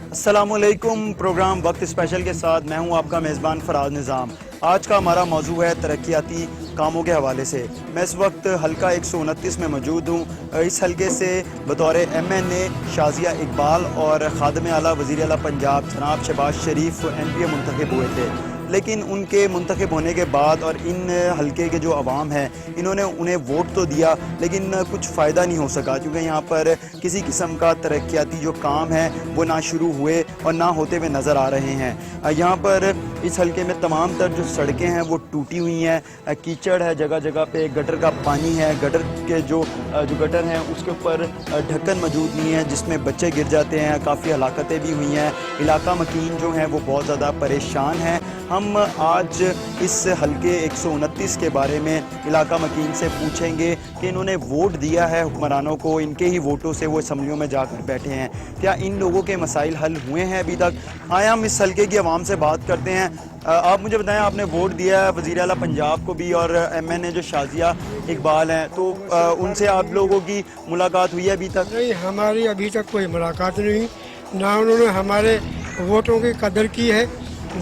अस्सलाम वालेकुम। प्रोग्राम वक्त स्पेशल के साथ मैं हूं आपका मेज़बान फराज निज़ाम। आज का हमारा मौजू है तरक्याती कामों के हवाले से। मैं इस वक्त हल्का 129 में मौजूद हूं। इस हल्के से बतौर MNA शाज़िया इकबाल और खादिम आला वज़ीर आला पंजाब जनाब शहबाज शरीफ MPA मुंतखब हुए थे, लेकिन उनके मुंतखब होने के बाद और इन हल्के के जो अवाम है इन्होंने उन्हें वोट तो दिया लेकिन कुछ फ़ायदा नहीं हो सका, क्योंकि यहाँ पर किसी किस्म का तरक्याती जो काम है वो ना शुरू हुए और ना होते हुए नज़र आ रहे हैं। यहाँ पर इस हल्के में तमाम तर जो सड़कें हैं वो टूटी हुई हैं, कीचड़ है जगह जगह पे, गटर का पानी है, गटर के जो गटर हैं उसके ऊपर ढक्कन मौजूद नहीं है जिसमें बच्चे गिर जाते हैं। काफ़ी हलाकतें भी हुई हैं। इलाका मकीन जो हैं वो बहुत ज़्यादा परेशान हैं। हम आज इस हल्के 129 के बारे में इलाका मकीन से पूछेंगे कि इन्होंने वोट दिया है हुक्मरानों को, इनके ही वोटों से वो असम्बलियों में जाकर बैठे हैं, क्या इन लोगों के मसाइल हल हुए हैं अभी तक। आए हम इस हल्के की आवाम से बात करते हैं। आप मुझे बताएं, आपने वोट दिया है वज़ीर आला पंजाब को भी और MNA जो शाज़िया इकबाल हैं, तो उनसे आप लोगों की मुलाकात हुई है अभी तक? नहीं, हमारी अभी तक कोई मुलाकात नहीं, ना उन्होंने हमारे वोटों की कदर की है,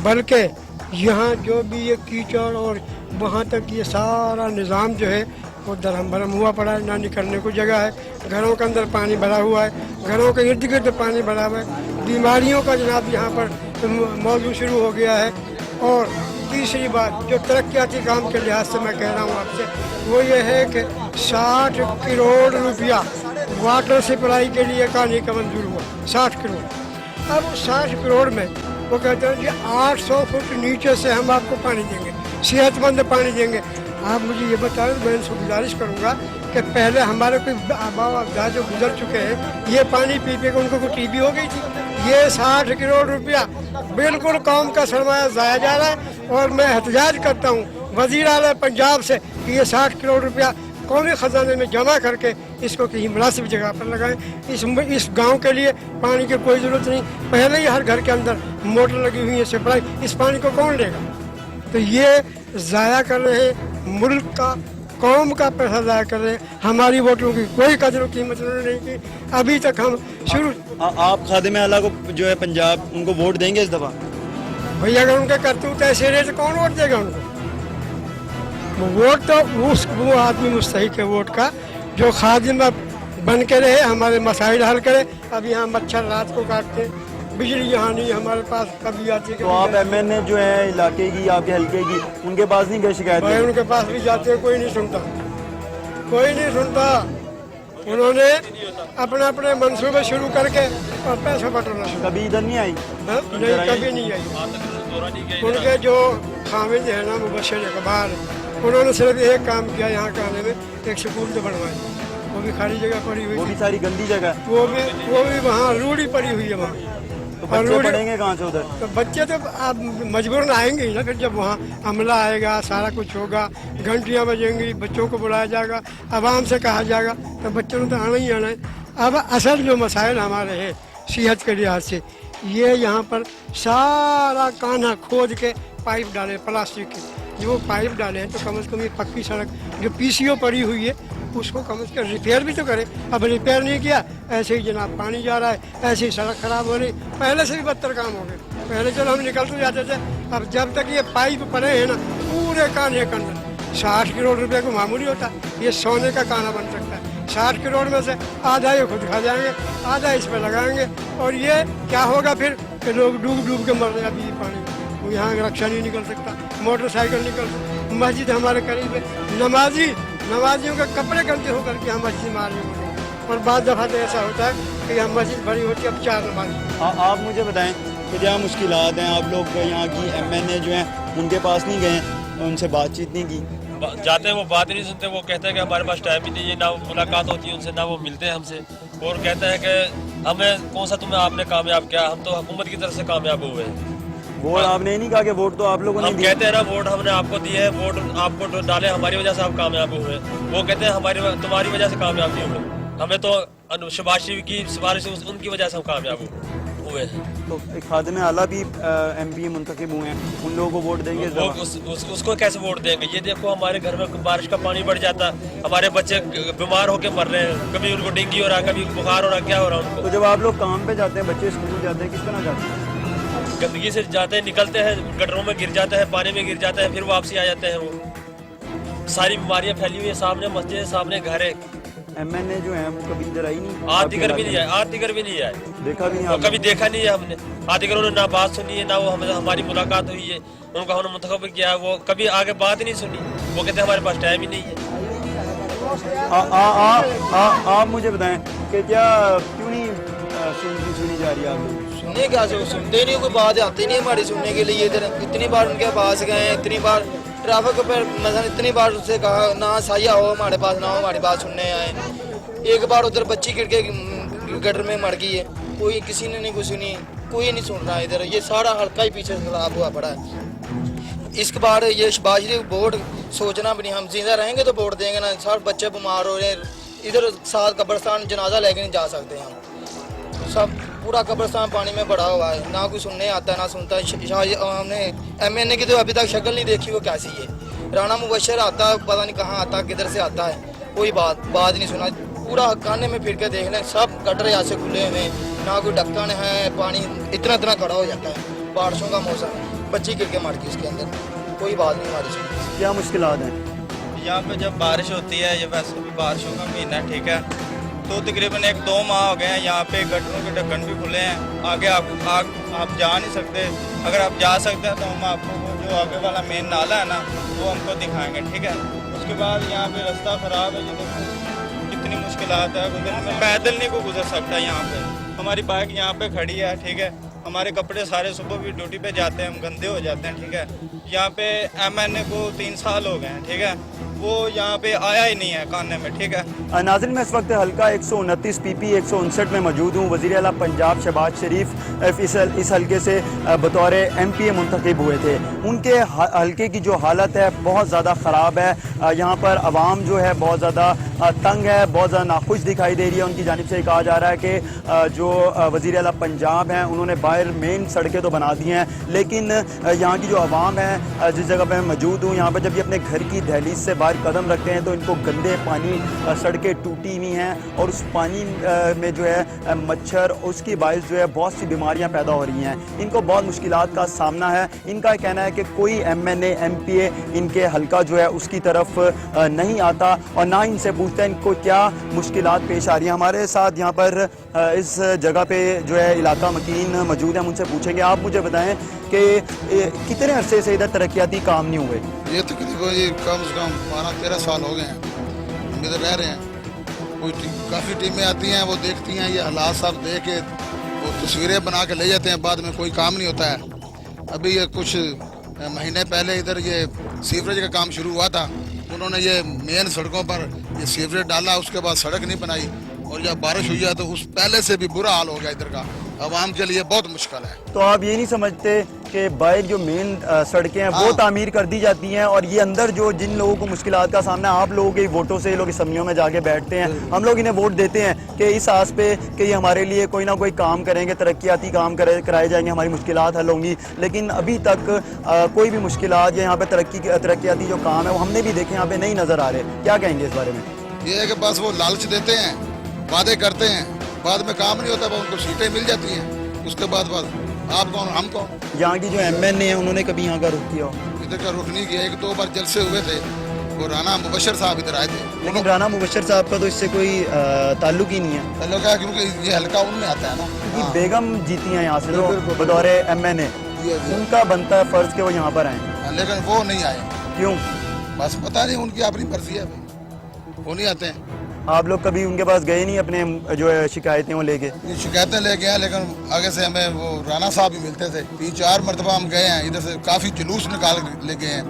बल्कि यहाँ जो भी ये कीचड़ और वहाँ तक ये सारा निज़ाम जो है वो दरहम भरम हुआ पड़ा है। ना निकलने को जगह है, घरों के अंदर पानी भरा हुआ है, घरों के इर्द गिर्द पानी भरा हुआ है, बीमारियों का जनाब यहाँ पर मौजू शुरू हो गया है। और तीसरी बात जो तरक्याती काम के लिहाज से मैं कह रहा हूँ आपसे, वो ये है कि 60 करोड़ रुपया वाटर सप्लाई के लिए कहानी का मंजूर हुआ, 60 करोड़। अब 60 करोड़ में वो कहते हैं कि 800 फुट नीचे से हम आपको पानी देंगे, सेहतमंद पानी देंगे। आप मुझे ये बताएं, मैं इनसे गुजारिश करूँगा कि पहले हमारे कोई आबा अजदाद जो गुजर चुके हैं ये पानी पी के उनको कोई TB हो गई थी। ये 60 करोड़ रुपया बिल्कुल कौम का सरमाया ज़ाया जा रहा है। और मैं एहतजाज करता हूँ वज़ीर आला पंजाब से कि ये 60 करोड़ रुपया कौमी ख़जाने में जमा करके इसको कहीं मुनासिब जगह पर लगाएं। इस गांव के लिए पानी की कोई ज़रूरत नहीं, पहले ही हर घर के अंदर मोटर लगी हुई है सप्लाई, इस पानी को कौन लेगा। तो ये ज़ाया कर रहे हैं, मुल्क का कौम का पैसा ज़ाया कर रहे हैं। हमारी वोटों की कोई कदर और कीमत नहीं की अभी तक। हम शुरू आप खादिम आला को जो है पंजाब उनको वोट देंगे इस दफ़ा? भैया अगर उनके करतूत ऐसे रहे तो कौन वोट देगा उनको। वोट तो वो आदमी मुस्तहिक है वोट का जो खादिम बन के रहे, हमारे मसाइल हल करे। अब यहाँ मच्छर रात को काटते, बिजली यहाँ नहीं हमारे पास कभी आती है। तो आप MNA जो है इलाके की, आपके हल्के की, उनके पास नहीं गए शिकायत? भाई उनके पास भी जाते हैं, कोई नहीं सुनता, कोई नहीं सुनता। उन्होंने अपने अपने मंसूबे शुरू करके और पैसा बटोरना शुरू। कभी इधर नहीं आई? नहीं, कभी नहीं आई। उनके जो खामिद है ना मुबश्शिर इकबाल, उन्होंने सिर्फ एक काम किया यहाँ का आने में, एक स्कूल तो बनवाई, वो भी खाली जगह पड़ी हुई, वो भी सारी गंदी जगह, वो भी वहाँ रूढ़ी पड़ी हुई है वहाँ। तो बच्चे पढ़ेंगे कहाँ से उधर? तो बच्चे तो आप मजबूरन आएंगे ही ना, फिर जब वहाँ अमला आएगा, सारा कुछ होगा, घंटियाँ बजेंगी, बच्चों को बुलाया जाएगा, आवाम से कहा जाएगा, तो बच्चों ने तो आना ही आना है। अब असल जो मसाइल हमारे हैं सेहत के लिहाज से, ये यहाँ पर सारा कान्हा खोद के पाइप डाले प्लास्टिक के, जो पाइप डाले हैं तो कम से कम ये पक्की सड़क जो PCO पड़ी हुई है उसको कम से कम रिपेयर भी तो करे। अब रिपेयर नहीं किया, ऐसे ही जनाब पानी जा रहा है, ऐसे ही सड़क खराब हो रही, पहले से भी बदतर काम हो गए। पहले चलो हम निकल तो जाते थे, अब जब तक ये पाइप पड़े हैं ना पूरे कान्हे के अंदर, 60 करोड़ रुपये को मामूली होता, ये सोने का कान्हा बन सकता है। 60 करोड़ में से आधा ये खुद खा जाएंगे, आधा इस पर लगाएंगे, और ये क्या होगा फिर कि लोग डूब डूब के मर रहे हैं अभी पानी में। यहाँ रक्षा नहीं निकल सकता, मोटरसाइकिल निकल सकता, मस्जिद हमारे करीब है, नमाजियों के कपड़े गंदे होकर के हम मस्जिद मार रहे होते, और बाद दफ़ा तो ऐसा होता है कि हम मस्जिद भरी होती है, अब 4 नमाज। आप मुझे बताएं कि क्या मुश्किलात हैं, आप लोग यहाँ की MNA जो हैं उनके पास नहीं गए, उनसे बातचीत नहीं की? जाते हैं वो बात नहीं सुनते, वो कहते हैं कि हमारे पास टाइम ही नहीं है, ना मुलाकात होती है उनसे, ना वो मिलते हैं हमसे, और कहते हैं कि हमें कौन सा तुम्हें आपने कामयाब किया, हम तो हुकूमत की तरफ से कामयाब हुए हैं। वोट आपने नहीं कहा कि वोट तो आप लोगों ने दिया? कहते हैं ना वोट हमने आपको दिए है, वोट आपको डाले, हमारी वजह से आप कामयाब हुए। वो कहते हैं तुम्हारी वजह से कामयाब नहीं हुए, हमें तो शहबाज शरीफ की सिफारिश उनकी वजह से हम कामयाब हुए। हुए हैं। तो खादिम आला भी MP मुंतखब हुए हैं, उन लोगों को वोट देंगे इस वो दफा? उसको कैसे वोट देंगे? ये देखो हमारे घर में बारिश का पानी बढ़ जाता, हमारे बच्चे बीमार होके मर रहे हैं, कभी उनको डेंगू हो रहा, कभी बुखार हो रहा, क्या हो रहा है तो उनको। जब आप लोग काम पे जाते हैं, बच्चे स्कूल जाते हैं, किस तरह जाते हैं? गंदगी से जाते हैं, निकलते हैं, गटरों में गिर जाते हैं, पानी में गिर जाते हैं, फिर वापसी आ जाते हैं। वो सारी बीमारियां फैली हुई है, सामने मस्जिद है, सामने घर है। MNA जो है वो कभी इधर आई नहीं? आज दिगर भी नहीं आए, आज दिगर भी नहीं आए, देखा भी नहीं और आपने? कभी देखा नहीं है हमने। आज दिगर उन्होंने ना बात सुनी है, ना वो हमारी मुलाकात हुई है, उनका हमने मुंतखब किया है, वो कभी आगे बात ही नहीं सुनी। वो कहते हैं हमारे पास टाइम ही नहीं है। आप मुझे बताएं कि क्या क्यों नहीं सुनी जा रही है आप लोग? सुनने क्या से सुनते नहीं, कोई बात आती नहीं हमारी सुनने के लिए। इधर इतनी बार उनके पास गए, इतनी बार ट्रैफिक पर मतलब इतनी बार उससे कहा ना साया हो हमारे पास, ना हो हमारी बात सुनने आए। एक बार उधर बच्ची गिर के गटर में मर गई है, कोई किसी ने नहीं कुछ सुनी, कोई नहीं सुन रहा है। इधर ये सारा हल्का ही पीछे खराब हुआ पड़ा है। इस बार ये शहबाज शरीफ वोट सोचना भी नहीं, हम जिंदा रहेंगे तो वोट देंगे ना। सारे बच्चे बीमार हो रहे हैं, इधर साथ कब्रिस्तान जनाजा लेके नहीं जा सकते हम। सब पूरा कब्रिस्तान पानी में पड़ा हुआ है, ना कोई सुनने आता है ना सुनता है। हमने MNA की तो अभी तक शक्ल नहीं देखी, वो कैसी है। राना मुबशर आता है, पता नहीं कहाँ आता है, किधर से आता है, कोई बात नहीं सुना। पूरा खाने में फिर के देख लें, सब गटर यहाँ से खुले हुए, ना कोई ढक्कन है, पानी इतना खड़ा हो जाता है। बारिशों का मौसम है, बच्ची गिर के मर गई उसके अंदर, कोई बात नहीं हमारी सुनी। क्या मुश्किलात हैं? यहाँ पे जब बारिश होती है, ये वैसे भी बारिशों का महीना है, ठीक है, तो तकरीबन 1-2 माह हो गए हैं। यहाँ पे गटरों के ढक्कन भी खुले हैं, आगे आप जा नहीं सकते। अगर आप जा सकते हैं तो हम आपको वो जो आगे वाला मेन नाला है ना, वो हमको दिखाएंगे, ठीक है। उसके बाद यहाँ पे रास्ता ख़राब है, ये देखो कितनी मुश्किलात है, गुजरने पैदल नहीं कोई गुजर सकता। यहाँ पे हमारी बाइक यहाँ पे खड़ी है, ठीक है, हमारे कपड़े सारे सुबह भी ड्यूटी पे जाते हैं, हम गंदे हो जाते हैं, ठीक है। यहाँ पे MNA को 3 साल हो गए हैं, ठीक है, वो यहाँ पे आया ही नहीं है कानने में, ठीक है। नाज़रीन, मैं इस वक्त हल्का 129 PP 159 में मौजूद हूँ। वज़ीर आला पंजाब शहबाज शरीफ इस हल्के से बतौर MPA मुंतखब हुए थे। उनके हल्के की जो हालत है बहुत ज़्यादा ख़राब है। यहाँ पर आवाम जो है बहुत ज़्यादा तंग है, बहुत ज़्यादा नाखुश दिखाई दे रही है। उनकी जानिब से कहा जा रहा है कि जो वज़ीर आला पंजाब हैं उन्होंने बाहर मेन सड़कें तो बना दी हैं, लेकिन यहाँ की जो आवाम है, जिस जगह पर मैं मौजूद हूँ, यहाँ पर जब ये अपने घर की दहलीज से कदम रखते हैं तो इनको गंदे पानी, सड़कें टूटी हुई हैं और उस पानी में जो है मच्छर, उसकी बाइस जो है बहुत सी बीमारियां पैदा हो रही हैं। इनको बहुत मुश्किलात का सामना है। इनका कहना है कि कोई MNA MPA इनके हल्का जो है उसकी तरफ नहीं आता और ना इनसे पूछते हैं इनको क्या मुश्किलात पेश आ रही हैं। हमारे साथ यहाँ पर इस जगह पे जो है इलाका मकीन मौजूद है, हम उनसे पूछेंगे। आप मुझे बताएं कि कितने अरसे से इधर तरक्याती काम नहीं हुए? ये तकरीबन ये कम से कम 12-13 साल हो गए हैं हम इधर रह रहे हैं। कोई काफ़ी टीमें आती हैं, वो देखती हैं ये हालात सब देख के वो तस्वीरें बना के ले जाते हैं, बाद में कोई काम नहीं होता है। अभी ये कुछ महीने पहले इधर ये सीवरेज का काम शुरू हुआ था, उन्होंने ये मेन सड़कों पर ये सीवरेज डाला, उसके बाद सड़क नहीं बनाई और जब बारिश हुई है तो उस पहले से भी बुरा हाल हो गया इधर का, आवाम के लिए बहुत मुश्किल है। तो आप ये नहीं समझते कि बाहर जो मेन सड़कें हैं वो तामीर कर दी जाती हैं और ये अंदर जो जिन लोगों को मुश्किलात का सामना है, आप लोगों के वोटों से ये लोग असम्बलियों में जाके बैठते हैं, हम लोग इन्हें वोट देते हैं कि इस आस पे कि ये हमारे लिए कोई ना कोई काम करेंगे, तरक्याती काम कराए जाएंगे, हमारी मुश्किलात हल होंगी, लेकिन अभी तक कोई भी मुश्किलात या यहाँ पे तरक्याती जो काम है वो हमने भी देखे यहाँ पे नहीं नज़र आ रहे। क्या कहेंगे इस बारे में? ये है कि बस वो लालच देते हैं, वादे करते हैं, बाद में काम नहीं होता, उनको सीटें मिल जाती हैं, उसके बाद आप कौन हम कौन। यहाँ की जो MNA है उन्होंने कभी यहाँ का रुख किया हो? इधर का रुख नहीं किया। 1-2 बार जलसे हुए थे, वो राना मुबशर साहब इधर आए थे। लेकिन राना मुबशर साहब का तो इससे कोई ताल्लुक ही नहीं है। ताल्लुक है क्योंकि ये हल्का उनमें आता है ना। क्योंकि बेगम जीती हैं यहाँ से तो बतौर MNA, उनका बनता है फर्ज के वो यहाँ पर आए, लेकिन वो नहीं आए। क्यों? बस पता नहीं, उनकी अपनी मर्जी है, वो नहीं आते हैं। आप लोग कभी उनके पास गए नहीं अपने जो है शिकायतें वो लेके? ये शिकायतें लेके आए, लेकिन आगे से हमें वो राना साहब भी मिलते थे। 3-4 मरतबा हम गए हैं, इधर से काफ़ी जुलूस निकाल ले गए हैं,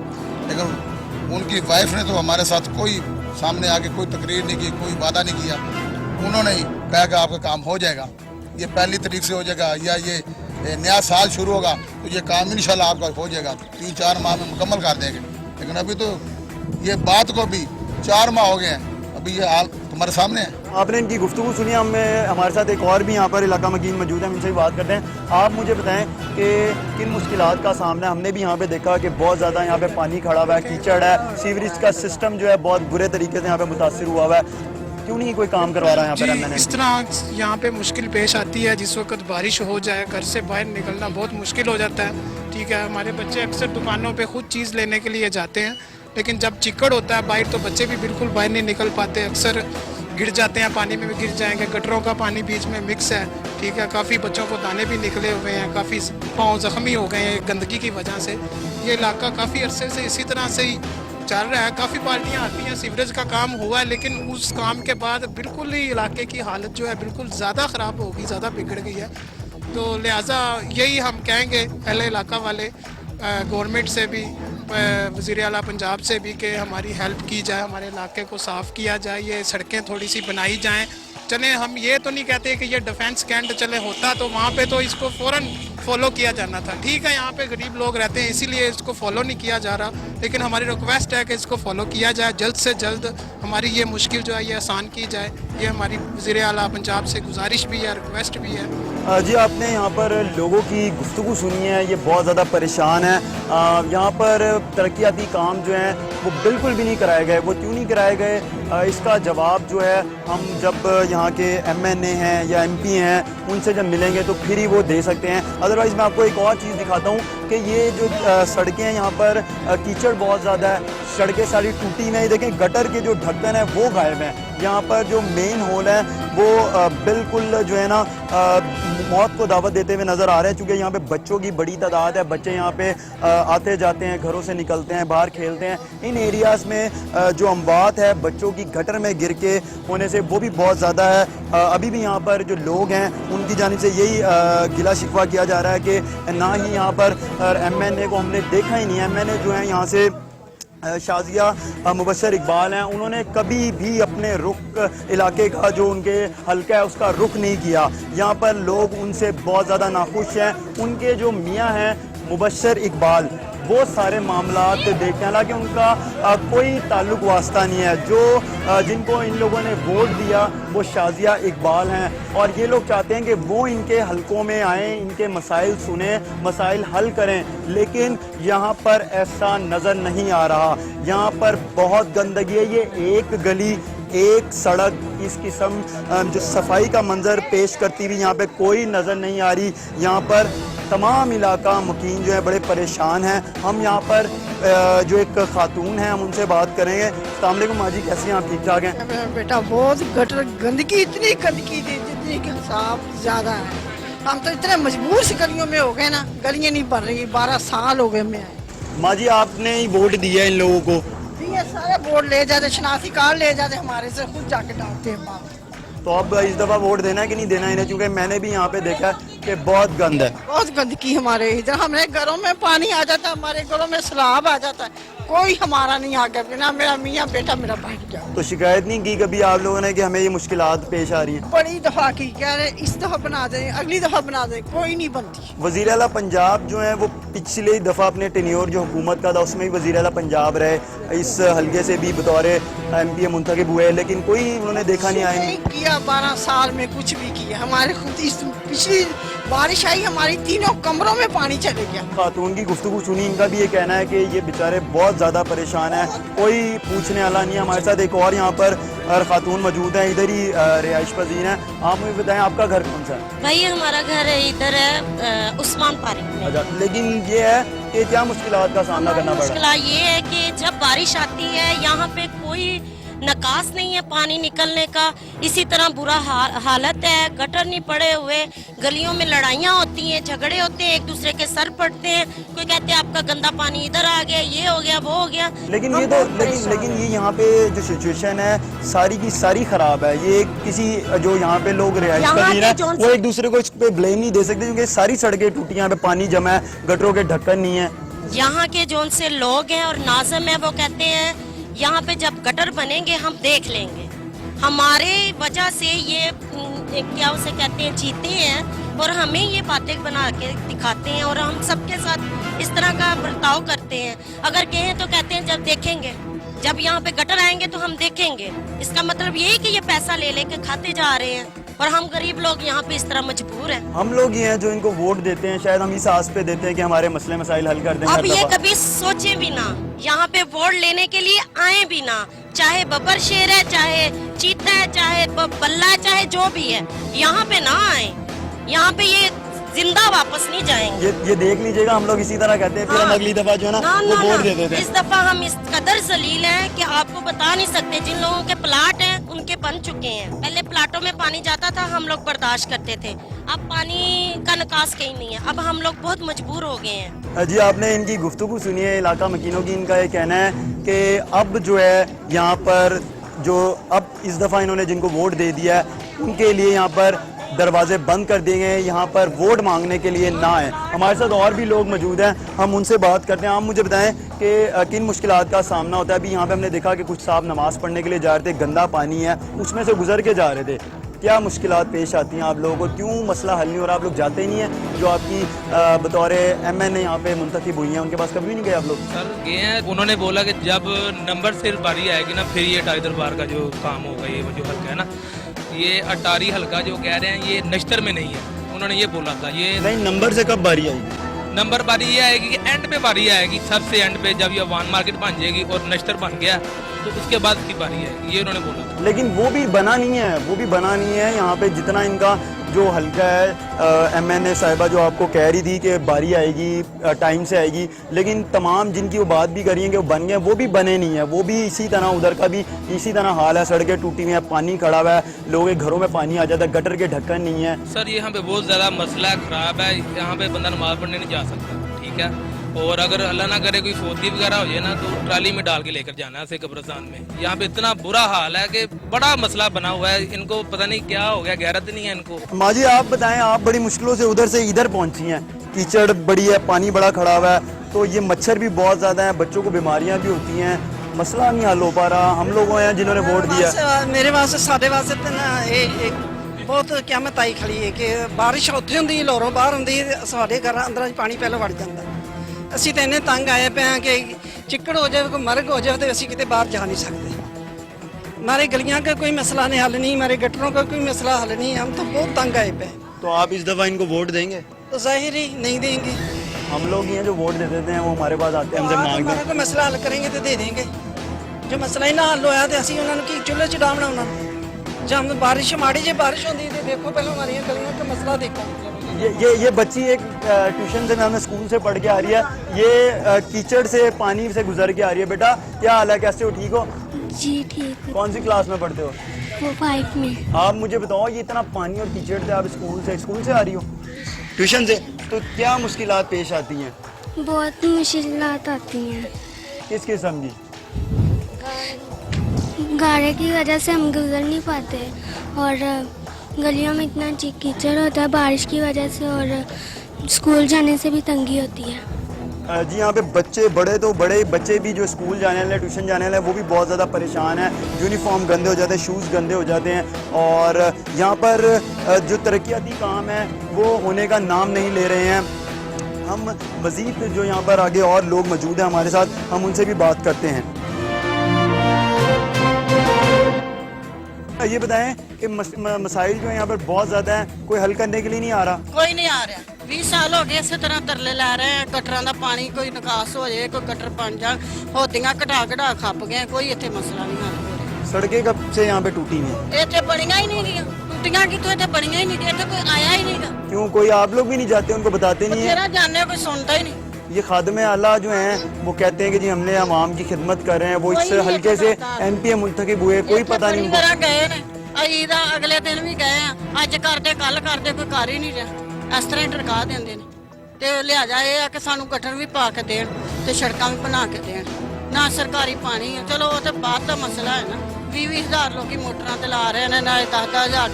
लेकिन उनकी वाइफ ने तो हमारे साथ कोई सामने आके कोई तकरीर नहीं की, कोई वादा नहीं किया। उन्होंने ही कहा कि आपका काम हो जाएगा, ये 1 तारीख से हो जाएगा, या ये नया साल शुरू होगा तो ये काम इंशाल्लाह आपका हो जाएगा, 3-4 माह में मुकम्मल कर देंगे। लेकिन अभी तो ये बात को भी 4 माह हो गए हैं, अभी ये हाल हमारे सामने है। आपने इनकी गुफ्तगू सुनी, हमारे साथ एक और भी यहाँ पर इलाका मकीन मौजूद है, हम इनसे भी बात करते हैं। आप मुझे बताएं कि किन मुश्किलात का सामना, हमने भी यहाँ पे देखा कि बहुत ज़्यादा यहाँ पे पानी खड़ा हुआ है, कीचड़ है, सीवरेज का सिस्टम जो है बहुत बुरे तरीके से यहाँ पे मुतासिर हुआ हुआ है, क्यों नहीं कोई काम करवा रहा है यहाँ पर एमएनए? इस तरह यहाँ पे मुश्किल पेश आती है जिस वक्त बारिश हो जाए, घर से बाहर निकलना बहुत मुश्किल हो जाता है। ठीक है, हमारे बच्चे अक्सर दुकानों पे खुद चीज़ लेने के लिए जाते हैं, लेकिन जब चिक्कड़ होता है बाहर तो बच्चे भी बिल्कुल बाहर नहीं निकल पाते, अक्सर गिर जाते हैं, पानी में भी गिर जाएंगे। गटरों का पानी बीच में मिक्स है, ठीक है, काफ़ी बच्चों को दाने भी निकले हुए हैं, काफ़ी पाँव ज़ख्मी हो गए हैं गंदगी की वजह से। ये इलाका काफ़ी अरसे से इसी तरह से ही चल रहा है। काफ़ी पार्टियां आती हैं, सीवरेज का काम हुआ है, लेकिन उस काम के बाद बिल्कुल ही इलाके की हालत जो है बिल्कुल ज़्यादा ख़राब हो गई, ज़्यादा बिगड़ गई है। तो लिहाजा यही हम कहेंगे अहले इलाका वाले गवर्नमेंट से भी, वज़ीर आला पंजाब से भी कि हमारी हेल्प की जाए, हमारे इलाके को साफ़ किया जाए, ये सड़कें थोड़ी सी बनाई जाएं। चले, हम ये तो नहीं कहते कि ये डिफेंस कैंट चले, होता तो वहाँ पे तो इसको फ़ौरन फॉलो किया जाना था। ठीक है, यहाँ पे गरीब लोग रहते हैं इसीलिए इसको फॉलो नहीं किया जा रहा, लेकिन हमारी रिक्वेस्ट है कि इसको फॉलो किया जाए, जल्द से जल्द हमारी ये मुश्किल जो है ये आसान की जाए। ये हमारी वज़ीर आला पंजाब से गुजारिश भी है, रिक्वेस्ट भी है। जी, आपने यहाँ पर लोगों की गुफ्तगू सुनी है, ये बहुत ज़्यादा परेशान है। यहाँ पर तरक्याती काम जो हैं वो बिल्कुल भी नहीं कराए गए। वो क्यों नहीं कराए गए, इसका जवाब जो है हम जब यहाँ के एमएनए हैं या एमपी हैं उनसे जब मिलेंगे तो फिर ही वो दे सकते हैं। अदरवाइज़ मैं आपको एक और चीज़ दिखाता हूँ कि ये जो सड़कें हैं यहाँ पर कीचड़ बहुत ज़्यादा है, सड़कें सारी टूटी हुई हैं। देखें, गटर के जो ढक्कन है वो गायब हैं। यहाँ पर जो मेन होल है वो बिल्कुल जो है ना मौत को दावत देते हुए नज़र आ रहे हैं, क्योंकि यहाँ पे बच्चों की बड़ी तादाद है। बच्चे यहाँ पे आते जाते हैं, घरों से निकलते हैं, बाहर खेलते हैं। इन एरियाज़ में जो अमवात है बच्चों की गटर में गिर के होने से वो भी बहुत ज़्यादा है। अभी भी यहाँ पर जो लोग हैं उनकी जानिब से यही गिला शिकवा किया जा रहा है कि ना ही यहाँ पर एमएनए को हमने देखा ही नहीं। एमएनए जो है यहाँ से शाजिया मुबशर इकबाल हैं, उन्होंने कभी भी अपने रुख इलाके का जो उनके हल्का है उसका रुख नहीं किया। यहाँ पर लोग उनसे बहुत ज़्यादा नाखुश हैं। उनके जो मियाँ हैं मुबशर इकबाल, वो सारे मामलात देखते हैं, हालांकि उनका कोई ताल्लुक वास्ता नहीं है। जो जिनको इन लोगों ने वोट दिया वो शाजिया इकबाल हैं, और ये लोग चाहते हैं कि वो इनके हलकों में आएँ, इनके मसाइल सुने, मसाइल हल करें, लेकिन यहाँ पर ऐसा नज़र नहीं आ रहा। यहाँ पर बहुत गंदगी है। ये एक गली, एक सड़क इस किस्म जो सफाई का मंजर पेश करती हुई यहाँ पे कोई नज़र नहीं आ रही। यहाँ पर तमाम इलाका मुकीम जो है बड़े परेशान हैं। हम यहाँ पर जो एक खातून हैं हम उनसे बात करेंगे। अस्सलाम वालेकुम माँ जी, कैसी हैं आप? ठीक ठाक हैं? बेटा बहुत गटर गंदगी, इतनी गंदगी थी जितनी कि हिसाब ज़्यादा है। हम तो इतने मजबूर से गलियों में हो गए ना, गलियाँ नहीं भर रही। 12 साल हो गए मैं आए। माँ जी, आपने ही वोट दिया इन लोगों को? ये सारे वोट ले जाते, शनाख्ती कार्ड ले जाते हमारे से, खुद जाके डालते हैं बाप। तो अब इस दफ़ा वोट देना है कि नहीं देना इन्हें? क्योंकि मैंने भी यहाँ पे देखा कि बहुत गंद है, बहुत गंदगी हमारे इधर। हमारे घरों में पानी आ जाता है, हमारे घरों में सैलाब आ जाता है, कोई हमारा नहीं आ गया ना मेरा मियाँ बेटा मेरा भाई गया। तो शिकायत नहीं की कभी आप लोगों ने कि हमें ये मुश्किलात पेश आ रही हैं? बड़ी दफ़ा की, कह रहे इस दफ़ा बना दें, अगली दफ़ा बना दें, कोई नहीं बनती। वज़ीर आला पंजाब जो है वो पिछली दफ़ा अपने टेन्योर जो हुकूमत का था उसमें भी वज़ीर आला पंजाब रहे, इस हल्के से भी बतौर एमपी मुंतखब हुए, लेकिन कोई उन्होंने देखा नहीं आया नहीं किया। 12 साल में कुछ भी किया। हमारे खुद इस पिछली बारिश आई, हमारी तीनों कमरों में पानी चले गया। खातून की गुफ्तगू सुनी, इनका भी ये कहना है कि ये बेचारे बहुत ज़्यादा परेशान है, कोई पूछने वाला नहीं है। हमारे साथ एक और यहाँ पर खातून मौजूद हैं, इधर ही रिहाइश पजीर हैं। आप मुझे बताएं आपका घर कौन सा है? भाई हमारा घर इधर है उस्मान पार्क में। अच्छा, लेकिन ये है कि क्या मुश्किलात का सामना करना पड़ा? मुश्किल ये है कि जब बारिश आती है यहाँ पे कोई नकास नहीं है पानी निकलने का, इसी तरह बुरा हालत है। गटर नहीं पड़े हुए, गलियों में लड़ाइयाँ होती हैं, झगड़े होते हैं, एक दूसरे के सर पड़ते हैं। कोई कहते हैं आपका गंदा पानी इधर आ गया, ये हो गया, वो हो गया। लेकिन ये तो लेकिन ये यहाँ पे जो सिचुएशन है सारी की सारी खराब है। ये किसी जो यहाँ पे लोग रिहाइश पजीर हैं वो एक दूसरे को इस पे ब्लेम नहीं दे सकते, क्योंकि सारी सड़कें टूटी, यहाँ पे पानी जमा है, गटरों के ढक्कन नहीं है। यहाँ के जो उनसे लोग हैं और नाज़िम है वो कहते हैं यहाँ पे जब गटर बनेंगे हम देख लेंगे। हमारे वजह से ये क्या उसे कहते हैं जीते हैं और हमें ये बातें बना के दिखाते हैं और हम सबके साथ इस तरह का बर्ताव करते हैं। अगर कहें तो कहते हैं जब देखेंगे। जब यहाँ पे गटर आएंगे तो हम देखेंगे। इसका मतलब यही कि ये पैसा ले लेके खाते जा रहे हैं और हम गरीब लोग यहाँ पे इस तरह मजबूर हैं। हम लोग ही हैं जो इनको वोट देते हैं, शायद हम इस आस पे देते हैं कि हमारे मसले मसाइल हल कर देंगे। अब ये कभी सोचे भी ना, यहाँ पे वोट लेने के लिए आए भी ना, चाहे बब्बर शेर है, चाहे चीता है, चाहे बल्ला है, चाहे जो भी है, यहाँ पे ना आए। यहाँ पे ये जिंदा वापस नहीं जाएंगे। ये देख लीजिएगा, हम लोग इसी तरह कहते हैं, फिर हम अगली दफा जो है ना वो वोट दे देते हैं। इस दफा हम इस कदर जलील हैं कि आपको बता नहीं सकते। जिन लोगों के प्लाट हैं उनके बन चुके हैं। पहले प्लाटों में पानी जाता था, हम लोग बर्दाश्त करते थे, अब पानी का निकास कहीं नहीं है। अब हम लोग बहुत मजबूर हो गए हैं। जी, आपने इनकी गुफ्तगू सुनी है इलाका मकीनों की। इनका ये कहना है कि अब जो है यहाँ पर जो अब इस दफ़ा इन्होंने जिनको वोट दे दिया है उनके लिए यहाँ पर दरवाजे बंद कर दिए गए, यहाँ पर वोट मांगने के लिए ना आए। हमारे साथ और भी लोग मौजूद हैं, हम उनसे बात करते हैं। आप मुझे बताएं कि किन मुश्किलात का सामना होता है। अभी यहाँ पे हमने देखा कि कुछ साहब नमाज़ पढ़ने के लिए जा रहे थे, गंदा पानी है, उसमें से गुजर के जा रहे थे। क्या मुश्किलात पेश आती हैं आप लोगों को? क्यों मसला हल नहीं हो रहा? आप लोग जाते ही नहीं हैं? जो आपकी बतौर MNA यहाँ पे मुंतखब हुई हैं, उनके पास कभी नहीं गए आप लोग? सर गए हैं, उन्होंने बोला कि जब नंबर से बारी आएगी ना फिर ये टाइगर बार का जो काम होगा, ये जो हल्का है ना, ये अटारी हल्का जो कह रहे हैं ये नश्तर में नहीं है, उन्होंने ये बोला था। ये नहीं, नंबर से कब बारी आएगी? नंबर बारी ये आएगी कि एंड पे बारी आएगी, सबसे एंड पे जब ये वान मार्केट बन जाएगी और नश्तर बन गया तो उसके बाद की बारी आएगी, ये उन्होंने बोला था। लेकिन वो भी बना नहीं है, वो भी बना नहीं है। यहाँ पे जितना इनका जो हल्का है, MNA साहिबा जो आपको कह रही थी कि बारी आएगी, टाइम से आएगी, लेकिन तमाम जिनकी वो बात भी करी है कि वो बन गए, वो भी बने नहीं है। वो भी इसी तरह, उधर का भी इसी तरह हाल है। सड़कें टूटी हुई हैं, पानी खड़ा हुआ है, लोगों के घरों में पानी आ जाता है, गटर के ढक्कन नहीं है। सर यहाँ पे बहुत ज़्यादा मसला ख़राब है, यहाँ पे बंदा नमाज पढ़ने नहीं जा सकता, ठीक है। और अगर अल्लाह ना करे कोई फौती वगैरह हो जाए ना तो ट्राली में डाल के लेकर जाना है ऐसे कब्रिस्तान में। यहाँ पे इतना बुरा हाल है कि बड़ा मसला बना हुआ है, इनको पता नहीं क्या हो गया, गैरत नहीं है इनको। माँ जी, आप बताएं, आप बड़ी मुश्किलों से उधर से इधर पहुंची हैं, कीचड़ बड़ी है, पानी बड़ा खड़ा हुआ है, तो ये मच्छर भी बहुत ज़्यादा है, बच्चों को बीमारियाँ भी होती हैं, मसला नहीं हल हो पा रहा। हम लोग हैं जिन्होंने वोट दिया। मेरे वास्ते साढ़े वास्ते तो ना ये बहुत क्यामत आई खड़ी है कि बारिश उत्थे हुंदी, लाहौरों बाहर हुंदी, साडे घर अंदर पानी पहले वड़ जाता। ਅਸੀਂ ਤਾਂ ਇੰਨੇ ਤੰਗ ਆਏ ਪਏ ਹਾਂ ਕਿ ਚਿੱਕੜ ਹੋ ਜਾਵੇ, ਕੋਈ ਮਰਗ ਹੋ ਜਾਵੇ, तो ਅਸੀਂ ਕਿਤੇ ਬਾਹਰ ਜਾ नहीं सकते। हमारे गलियां का कोई मसला नहीं हल नहीं, हमारे गटरों का कोई मसला हल नहीं, हम तो बहुत तंग आए पे। तो आप इस दफ़ा इनको वोट देंगे? तो जाहिर ही नहीं देंगे। हम लोग ही हैं जो वोट दे देते हैं, वो हमारे पास आते हैं, हमसे मांगते हैं। हमारा कोई मसला हल करेंगे तो दे देंगे। जो मसला ही ना हल होया तो ਅਸੀਂ ਉਹਨਾਂ ਨੂੰ ਕੀ ਚੁੱਲ੍ਹੇ 'ਚ ਡਾਉਣਾ ਉਹਨਾਂ ਨੂੰ? जब बारिश माड़ी जी बारिश होती है देखो पहले हमारी गलियों का मसला देखो। ये बच्ची एक ट्यूशन से, मैं अपने स्कूल से पढ़ के आ रही है, ये कीचड़ से, पानी से गुजर के आ रही है। बेटा क्या हाल है, कैसे हो, ठीक हो? जी ठीक। कौन सी क्लास में पढ़ते हो? वो 5 में। आप मुझे बताओ, ये इतना पानी और कीचड़ से आप स्कूल से आ रही हो, ट्यूशन से, तो क्या मुश्किलात पेश आती हैं? बहुत मुश्किलात आती हैं। किस किस्म की? गाड़ी की वजह से हम गुजर नहीं पाते और गलियों में इतना कीचड़ होता है बारिश की वजह से, और स्कूल जाने से भी तंगी होती है। जी, यहाँ पे बच्चे, बड़े तो बड़े बच्चे भी जो स्कूल जाने वाले, ट्यूशन जाने वाले, वो भी बहुत ज़्यादा परेशान हैं। यूनिफॉर्म गंदे हो जाते हैं, शूज़ गंदे हो जाते हैं, और यहाँ पर जो तरक्याती काम है वो होने का नाम नहीं ले रहे हैं। हम मज़ीद जो यहाँ पर आगे और लोग मौजूद हैं हमारे साथ, हम उनसे भी बात करते हैं। ये बताएं कि मसाइल जो है यहाँ पर बहुत ज़्यादा हैं, कोई हल करने के लिए नहीं आ रहा? कोई नहीं आ रहा। 20 साल हो गए इसी तरह तरले ला रहे हैं, गटरां दा पानी कोई निकास हो जाए, कोई गटर बन जाए, होदियां घटा खप गए, कोई इत्थे मसला नहीं हल हो रहा। सड़कें कब से यहाँ पे टूटी नहीं? इत्थे बनियां ही नहीं गईं, टूटियां कितों, इत्थे बनियां ही नहीं, इत्थे कोई आया ही नहीं। क्यों, कोई आप लोग भी नहीं जाते, उनको बताते नहीं है? तेरा जानने कोई सुनता ही नहीं। ये खादमे आला जो हैं वो कहते हैं कि जी हमने आवाम की खिदमत कर रहे हैं, वो इस हल्के से MP मुंतखब हुए, कोई पता नहीं उनको। गए ने ਅਸੀਂ ਤਾਂ ਅਗਲੇ ਦਿਨ ਵੀ ਗਏ ਆ, ਅੱਜ ਕਰਦੇ ਕੱਲ ਕਰਦੇ, ਕੋਈ ਕਰ ਹੀ ਨਹੀਂ ਰਿਹਾ। ਇਸ ਤਰ੍ਹਾਂ ਹੀ ਟਰਕਾ ਦਿੰਦੇ ਨੇ ਤੇ ਲਿਹਾਜ਼ਾ ਇਹ ਆ ਕਿ ਸਾਨੂੰ ਗਟਰ ਵੀ ਪਾ ਕੇ ਦੇਣ ਤੇ ਸੜਕਾਂ ਵੀ ਬਣਾ ਕੇ ਦੇਣ, ਨਾ ਸਰਕਾਰੀ ਪਾਣੀ ਆ। ਚਲੋ ਉਹ ਤੇ ਬਾਅਦ ਦਾ ਮਸਲਾ ਹੈ ਨਾ। 20,000 ਲੋਕੀ ਮੋਟਰਾਂ ਤੇ ਲਾ ਰਹੇ ਨੇ, ਨਾਲੇ 10,000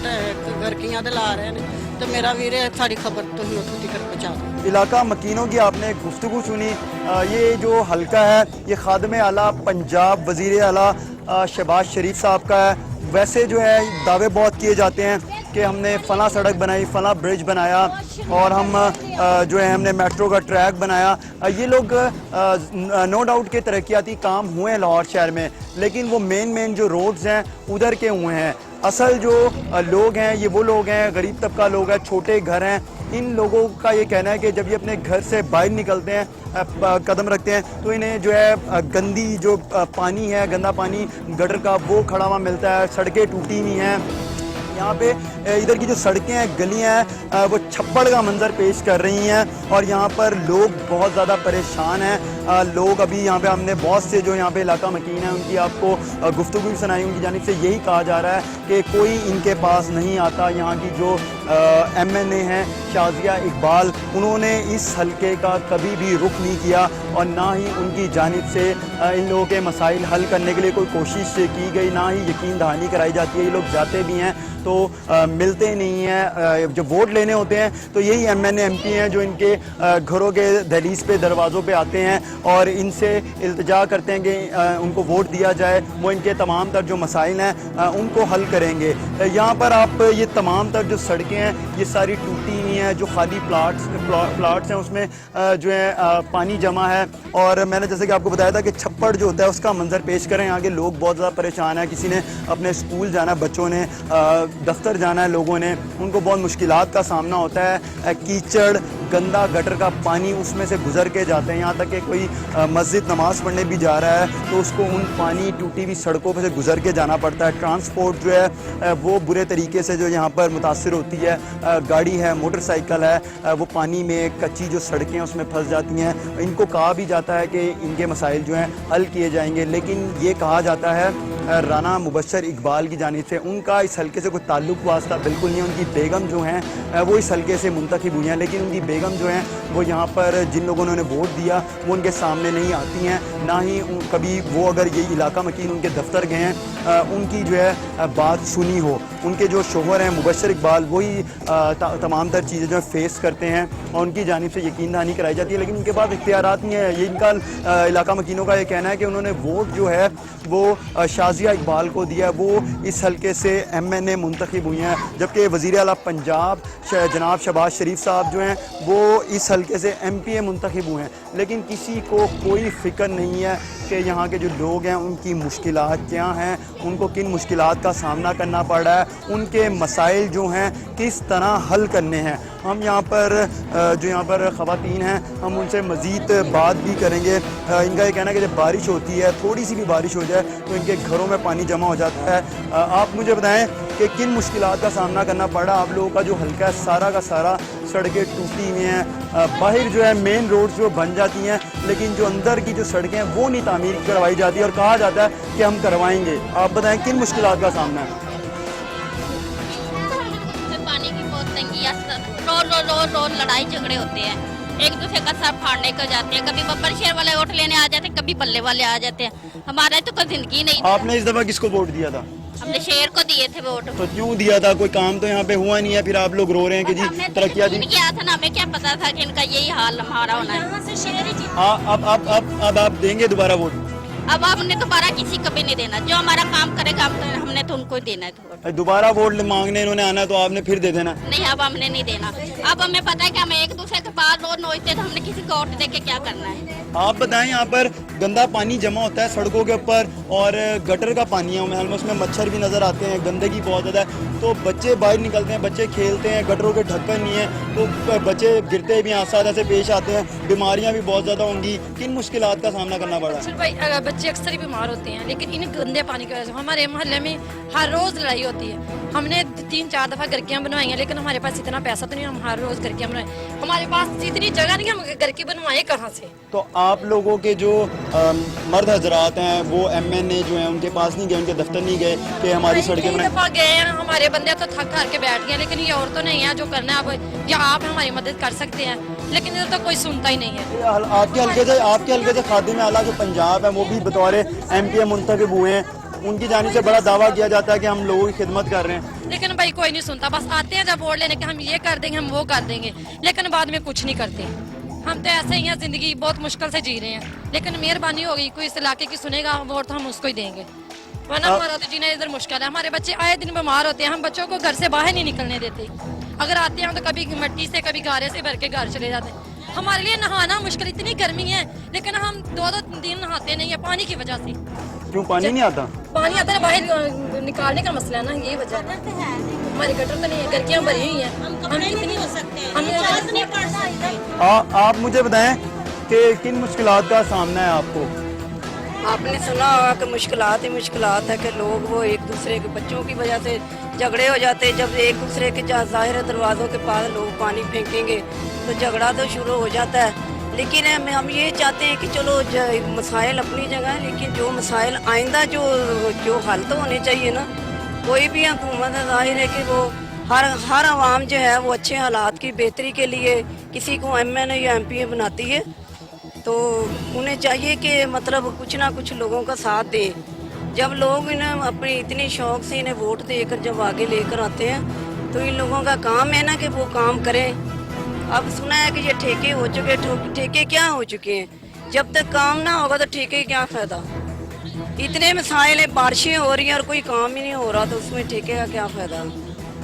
ਗਰਕੀਆਂ ਤੇ ਲਾ ਰਹੇ ਨੇ। तो मेरा वीर सारी खबर तो ही उठती कर पहुँचा दो। इलाका मकीनों की आपने गुफ्तगू सुनी। ये जो हल्का है ये खादमे आला पंजाब वज़ीर आला शहबाज शरीफ साहब का है। वैसे जो है दावे बहुत किए जाते हैं کہ ہم نے فلاں سڑک بنائی, فلاں برج بنایا اور ہم جو ہے ہم نے میٹرو کا ٹریک بنایا. یہ لوگ نو ڈاؤٹ کے ترقیاتی کام ہوئے ہیں لاہور شہر میں, لیکن وہ مین جو روڈز ہیں ادھر کے ہوئے ہیں. اصل جو لوگ ہیں یہ وہ لوگ ہیں, غریب طبقہ لوگ ہیں, چھوٹے گھر ہیں. ان لوگوں کا یہ کہنا ہے کہ جب یہ اپنے گھر سے باہر نکلتے ہیں, قدم رکھتے ہیں, تو انہیں جو ہے گندی جو پانی ہے, گندا پانی گٹر کا وہ کھڑا ہوا ملتا ہے. سڑکیں ٹوٹی ہوئی ہیں یہاں پہ, ادھر کی جو سڑکیں ہیں, گلیاں ہیں, وہ چھپڑ کا منظر پیش کر رہی ہیں اور یہاں پر لوگ بہت زیادہ پریشان ہیں. لوگ ابھی یہاں پہ ہم نے بہت سے جو یہاں پہ علاقہ مکین ہیں ان کی آپ کو گفتگو بھی سنائی, ان کی جانب سے یہی کہا جا رہا ہے کہ کوئی ان کے پاس نہیں آتا. یہاں کی جو MNA ہیں شازیہ اقبال, انہوں نے اس حلقے کا کبھی بھی رخ نہیں کیا اور نہ ہی ان کی جانب سے ان لوگوں کے مسائل حل کرنے کے لیے کوئی کوشش کی گئی, نہ ہی یقین دہانی کرائی جاتی ہے. یہ لوگ جاتے بھی ہیں تو ملتے نہیں ہیں. جب ووٹ لینے ہوتے ہیں تو یہی MNA MP ہیں جو ان کے گھروں کے دہلیز پہ, دروازوں پہ آتے ہیں اور ان سے التجا کرتے ہیں کہ ان کو ووٹ دیا جائے, وہ ان کے تمام تر جو مسائل ہیں ان کو حل کریں گے. یہاں پر آپ یہ تمام تر جو سڑکیں ہیں یہ ساری ٹوٹی ہوئی ہیں, جو خالی پلاٹس ہیں اس میں جو ہے پانی جمع ہے. اور میں نے جیسے کہ آپ کو بتایا تھا کہ چھپڑ جو ہوتا ہے اس کا منظر پیش کریں. یہاں کے لوگ بہت زیادہ پریشان ہیں, کسی نے اپنے اسکول جانا ہے, بچوں نے دفتر جانا ہے, لوگوں نے, ان کو بہت مشکلات کا سامنا ہوتا ہے. کیچڑ, گندا گٹر کا پانی اس میں سے گزر کے جاتے ہیں. یہاں تک کہ کوئی مسجد نماز پڑھنے بھی جا رہا ہے تو اس کو ان پانی ٹوٹی ہوئی سڑکوں پہ سے گزر کے جانا پڑتا ہے. ٹرانسپورٹ جو ہے وہ برے طریقے سے جو یہاں پر متاثر ہوتی ہے. گاڑی ہے, موٹر سائیکل ہے, وہ پانی میں, کچی جو سڑکیں ہیں اس میں پھنس جاتی ہیں. ان کو کہا بھی جاتا ہے کہ ان کے مسائل جو ہیں حل کیے جائیں گے, لیکن یہ کہا جاتا ہے رانا مبشر اقبال کی جانب سے ان کا اس حلقے سے کوئی تعلق واسطہ بالکل نہیں ہے. ان کی بیگم جو ہیں وہ اس حلقے سے منتخب ہوئی ہیں, لیکن ان کی بیگم جو ہیں وہ یہاں پر جن لوگوں نے انہیں ووٹ دیا وہ ان کے سامنے نہیں آتی ہیں, نہ ہی کبھی وہ اگر یہ علاقہ مکین ان کے دفتر گئے ہیں ان کی جو ہے بات سنی ہو. ان کے جو شوہر ہیں مبشر اقبال وہی تمام تر چیزیں جو فیس کرتے ہیں اور ان کی جانب سے یقین دہانی کرائی جاتی ہے, لیکن ان کے پاس اختیارات نہیں ہیں. یہ ان کا علاقہ مکینوں کا یہ کہنا ہے کہ انہوں نے ووٹ جو ہے وہ شازیہ اقبال کو دیا, وہ اس حلقے سے MNA منتخب ہوئی ہیں, جبکہ وزیر اعلیٰ پنجاب جناب شہباز شریف صاحب جو ہیں وہ اس حلقے سے MPA منتخب ہوئے ہیں. لیکن کسی کو کوئی فکر نہیں ہے کہ یہاں کے جو لوگ ہیں ان کی مشکلات کیا ہیں, ان کو کن مشکلات کا سامنا کرنا پڑ رہا ہے, ان کے مسائل جو ہیں کس طرح حل کرنے ہیں. ہم یہاں پر جو یہاں پر خواتین ہیں ہم ان سے مزید بات بھی کریں گے. ان کا یہ کہنا ہے کہ جب بارش ہوتی ہے, تھوڑی سی بھی بارش ہو جائے تو ان کے گھروں میں پانی جمع ہو جاتا ہے. آپ مجھے بتائیں کہ کن مشکلات کا سامنا کرنا پڑ رہا ہے. آپ لوگوں کا جو حلقہ ہے سارا کا سارا سڑکیں ٹوٹی ہوئی ہیں, باہر جو ہے مین روڈ جو بن جاتی ہیں, لیکن جو اندر کی جو سڑکیں ہیں وہ نہیں تعمیر کروائی جاتی اور کہا جاتا ہے کہ ہم کروائیں گے. آپ بتائیں کن مشکلات کا سامنا ہے. پانی کی بہت تنگی ہے, روز لڑائی جھگڑے ہوتے ہیں, ایک دوسرے کا سر پھاڑنے کو جاتے ہیں. کبھی ببر شیر والے ووٹ لینے آ جاتے ہیں, کبھی بلے والے آ جاتے ہیں. ہمارا تو کوئی زندگی نہیں. آپ نے اس دفعہ کس کو ووٹ دیا تھا؟ ہم نے شیر کو دیے تھے ووٹ. تو کیوں دیا تھا؟ کوئی کام تو یہاں پہ ہوا نہیں ہے, پھر آپ لوگ رو رہے ہیں کہ جی ترقیاتی کیا تھا نا, ہمیں کیا پتا تھا کہ ان کا یہی حال ہمارا ہونا ہے. اب آپ دیں گے دوبارہ ووٹ؟ اب ہم نے دوبارہ کسی کو بھی نہیں دینا, جو ہمارا کام کرے گا ہم نے تو ان کو ہی دینا ہے. دوبارہ ووٹ مانگنے انہوں نے آنا ہے تو آپ نے پھر دے دینا؟ نہیں, اب ہم نے نہیں دینا. اب ہمیں پتا ہے کہ ہمیں ایک دوسرے کے پاس روز نوچتے تو ہم نے کسی کو ووٹ دے کے کیا کرنا ہے. آپ بتائیں, یہاں پر گندا پانی جمع ہوتا ہے سڑکوں کے اوپر اور گٹر کا پانی ہے, محل میں اس میں مچھر بھی نظر آتے ہیں, گندگی بہت زیادہ ہے. تو بچے باہر نکلتے ہیں, بچے کھیلتے ہیں, گٹروں کے ڈھکن نہیں ہے تو بچے گرتے بھی حادثات ایسے پیش آتے ہیں, بیماریاں بھی بہت زیادہ ہوں گی. کن مشکلات کا سامنا کرنا پڑا ہے؟ بھائی بچے اکثر ہی بیمار ہوتے ہیں, لیکن ان گندے پانی کی وجہ سے ہمارے محلے میں ہر روز لڑائی ہوتی ہے. ہم نے 3-4 دفعہ گھرکیاں بنوائی ہیں, لیکن ہمارے پاس اتنا پیسہ تو نہیں ہم ہر روز گھرکیاں بنوائیں. ہمارے پاس اتنی جگہ نہیں, ہم گھر کی بنوائیں کہاں سے. تو آپ لوگوں کے جو مرد حضرات ہیں وہ MNA جو ہیں ان کے پاس نہیں گئے, ان کے دفتر نہیں گئے کہ ہماری سڑکیں بنائیں؟ دفعہ گئے ہیں, ہمارے بندے تو تھک ہار کے بیٹھ گئے, لیکن یہ اور تو نہیں ہے جو کرنا ہے یا آپ ہماری مدد کر سکتے ہیں, لیکن ادھر تو کوئی سنتا ہی نہیں ہے. آپ کے حلقے سے خادم اعلیٰ جو پنجاب ہے وہ بھی بطور MPA منتخب ہوئے ہیں, ان کی جانب سے بڑا دعویٰ کیا جاتا ہے کہ ہم لوگوں کی خدمت کر رہے ہیں, لیکن بھائی کوئی نہیں سنتا. بس آتے ہیں جب ووٹ لینے کے ہم یہ کر دیں گے, ہم وہ کر دیں گے, لیکن بعد میں کچھ نہیں کرتے. ہم تو ایسے ہی ہیں, زندگی بہت مشکل سے جی رہے ہیں, لیکن مہربانی ہوگی کوئی اس علاقے کی سنے گا ووٹ تو ہم اس کو ہی دیں گے. वरना हमारा तो जीना इधर मुश्किल है। हमारे बच्चे आए दिन बीमार होते हैं, हम बच्चों को घर से बाहर नहीं निकलने देते। अगर आते हैं तो कभी मिट्टी से कभी गारे से भर के घर चले जाते हैं। हमारे लिए नहाना मुश्किल, इतनी गर्मी है लेकिन हम 2-2 दिन नहाते नहीं है पानी की वजह से। क्यों पानी नहीं आता? पानी आता है बाहर निकालने का मसला है ना, ये वजह है। हमारी गटर तो नहीं है, गलतियाँ भरी हुई हैं, हम कितनी हो सकते हैं, हम नहीं पढ़ सकते। आप मुझे बताएं कि किन मुश्किलात का सामना है आपको? आपने सुना होगा कि मुश्किलात ही मुश्किलात है कि लोग वो एक दूसरे के बच्चों की वजह से झगड़े हो जाते हैं। जब एक दूसरे के ज़ाहिर दरवाज़ों के पास लोग पानी फेंकेंगे तो झगड़ा तो शुरू हो जाता है। लेकिन हम ये चाहते हैं कि चलो मसाइल अपनी जगह है, लेकिन जो मसाइल आइंदा जो हल तो होने चाहिए ना। कोई भी हुकूमत ज़ाहिर है कि वो हर आवाम जो है वो अच्छे हालात की बेहतरी के लिए किसी को MNA या MP बनाती है, तो उन्हें चाहिए कि मतलब कुछ ना कुछ लोगों का साथ दें। जब लोग इन्हें अपनी इतनी शौक से इन्हें वोट देकर जब आगे लेकर आते हैं तो इन लोगों का काम है ना कि वो काम करें। अब सुना है कि ये ठेके हो चुके, ठेके क्या हो चुके हैं? जब तक काम ना होगा तो ठेके क्या फ़ायदा? इतने मसाइल है, बारिशें हो रही हैं और कोई काम ही नहीं हो रहा, तो उसमें ठेके का क्या फ़ायदा?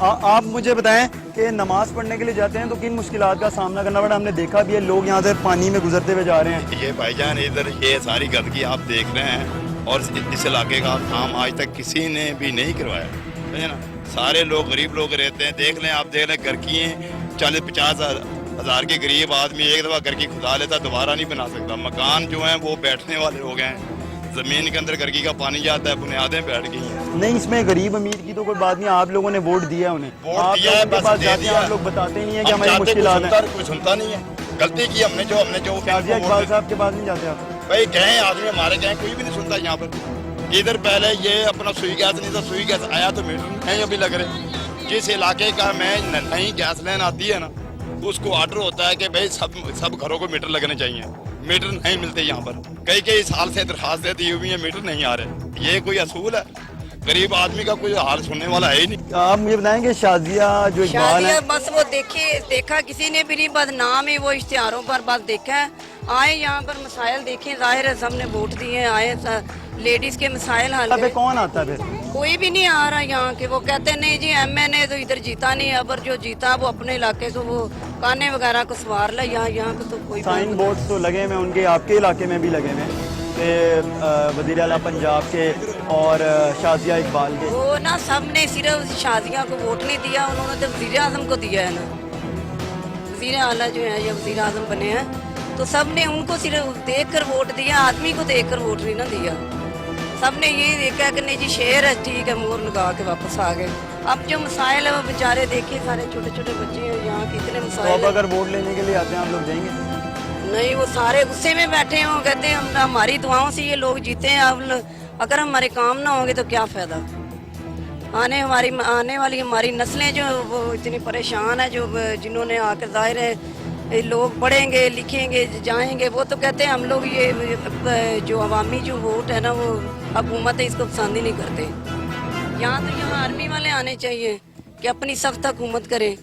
आप मुझे बताएं कि नमाज पढ़ने के लिए जाते हैं तो किन मुश्किलात का सामना करना पड़ा? हमने देखा भी है लोग यहाँ से पानी में गुजरते हुए जा रहे हैं। ये भाईजान इधर ये सारी गंदगी आप देख रहे हैं और इस इलाके का काम आज तक किसी ने भी नहीं करवाया है ना। सारे लोग गरीब लोग रहते हैं, देख लें आप, देख लें घर की 40-50 हज़ार के गरीब आदमी एक दफ़ा घर की खुदा लेता दोबारा नहीं बना सकता। मकान जो हैं वो बैठने वाले हो गए हैं, जमीन के अंदर गर्गी का पानी जाता है, बुनियादें बैठ गई हैं। नहीं, इसमें गरीब अमीर की तो कोई बात नहीं, आप लोगों ने वोट दिया उन्हें, वोट दिया है, बस दे दिया। आप लोग बताते नहीं है कि हमारी मुश्किलात है। कोई सुनता नहीं है, गलती की हमने जो शाजिया इकबाल साहब के पास नहीं जाते आप? भाई गए आदमी हमारे गए, कोई भी नहीं सुनता यहाँ पर। इधर पहले ये अपना सुई गैस नहीं था, सुई गैस आया तो मीटर नहीं अभी लग रहे। जिस इलाके का में नई गैस लाइन आती है ना, उसको ऑर्डर होता है कि भाई सब घरों को मीटर लगने चाहिए। मीटर नहीं मिलते यहाँ पर, कई साल से दरखास्त दी हुई है, मीटर नहीं आ रहे। ये कोई असूल है? गरीब आदमी का कोई हाल सुनने वाला है ही नहीं। आप मुझे बताएंगे शाजिया जो इकबाल है, बस वो देखा किसी ने भी नहीं, बस नाम ही वो इश्तिहारों पर बस देखा है। आए यहाँ पर मसाइल देखे, जाहिर है सबने वोट दिए, आए लेडीज के मसाइल हल है। कौन आता है? कोई भी नहीं आ रहा यहाँ के। वो कहते नहीं जी MNA तो इधर जीता नहीं, अगर जो जीता वो अपने इलाके को वो काने वगैरह को सवार ला। यहाँ को तो कोई साइन बोर्ड तो लगे हुए उनके, आपके इलाके में भी लगे हुए वज़ीर आला पंजाब के और शाजिया इकबाल के। वो ना सब ने सिर्फ शाजिया को वोट नहीं दिया, उन्होंने तो वज़ीर आज़म को दिया है ना। वज़ीर आला जो है या वज़ीर आज़म बने हैं तो सब ने उनको सिर्फ देख कर वोट दिया, आदमी को देख कर वोट नहीं ना दिया। सब ने ये देखा कि नहीं जी शेर है, ठीक है, मोर लगा के वापस आ गए। अब जो मसाइल है वो बेचारे देखे, सारे छोटे छोटे बच्चे हैं यहाँ के, इतने मसाइल। तो अब अगर वोट लेने के लिए आते हैं आप लोग जाएंगे? नहीं, वो सारे गुस्से में बैठे हों, कहते हैं हमारी दुआओं से ये लोग जीते हैं, अब अगर हमारे काम ना होंगे तो क्या फ़ायदा? आने वाली हमारी नस्लें जो वो इतनी परेशान है, जो जिन्होंने आकर जाहिर है लोग पढ़ेंगे लिखेंगे जाएंगे, वो तो कहते हैं हम लोग ये जो अवामी जो वोट है ना वो हुकूमत है इसको पसंद ही नहीं करते। यहाँ आर्मी वाले आने चाहिए कि अपनी सख्त हुकूमत करें,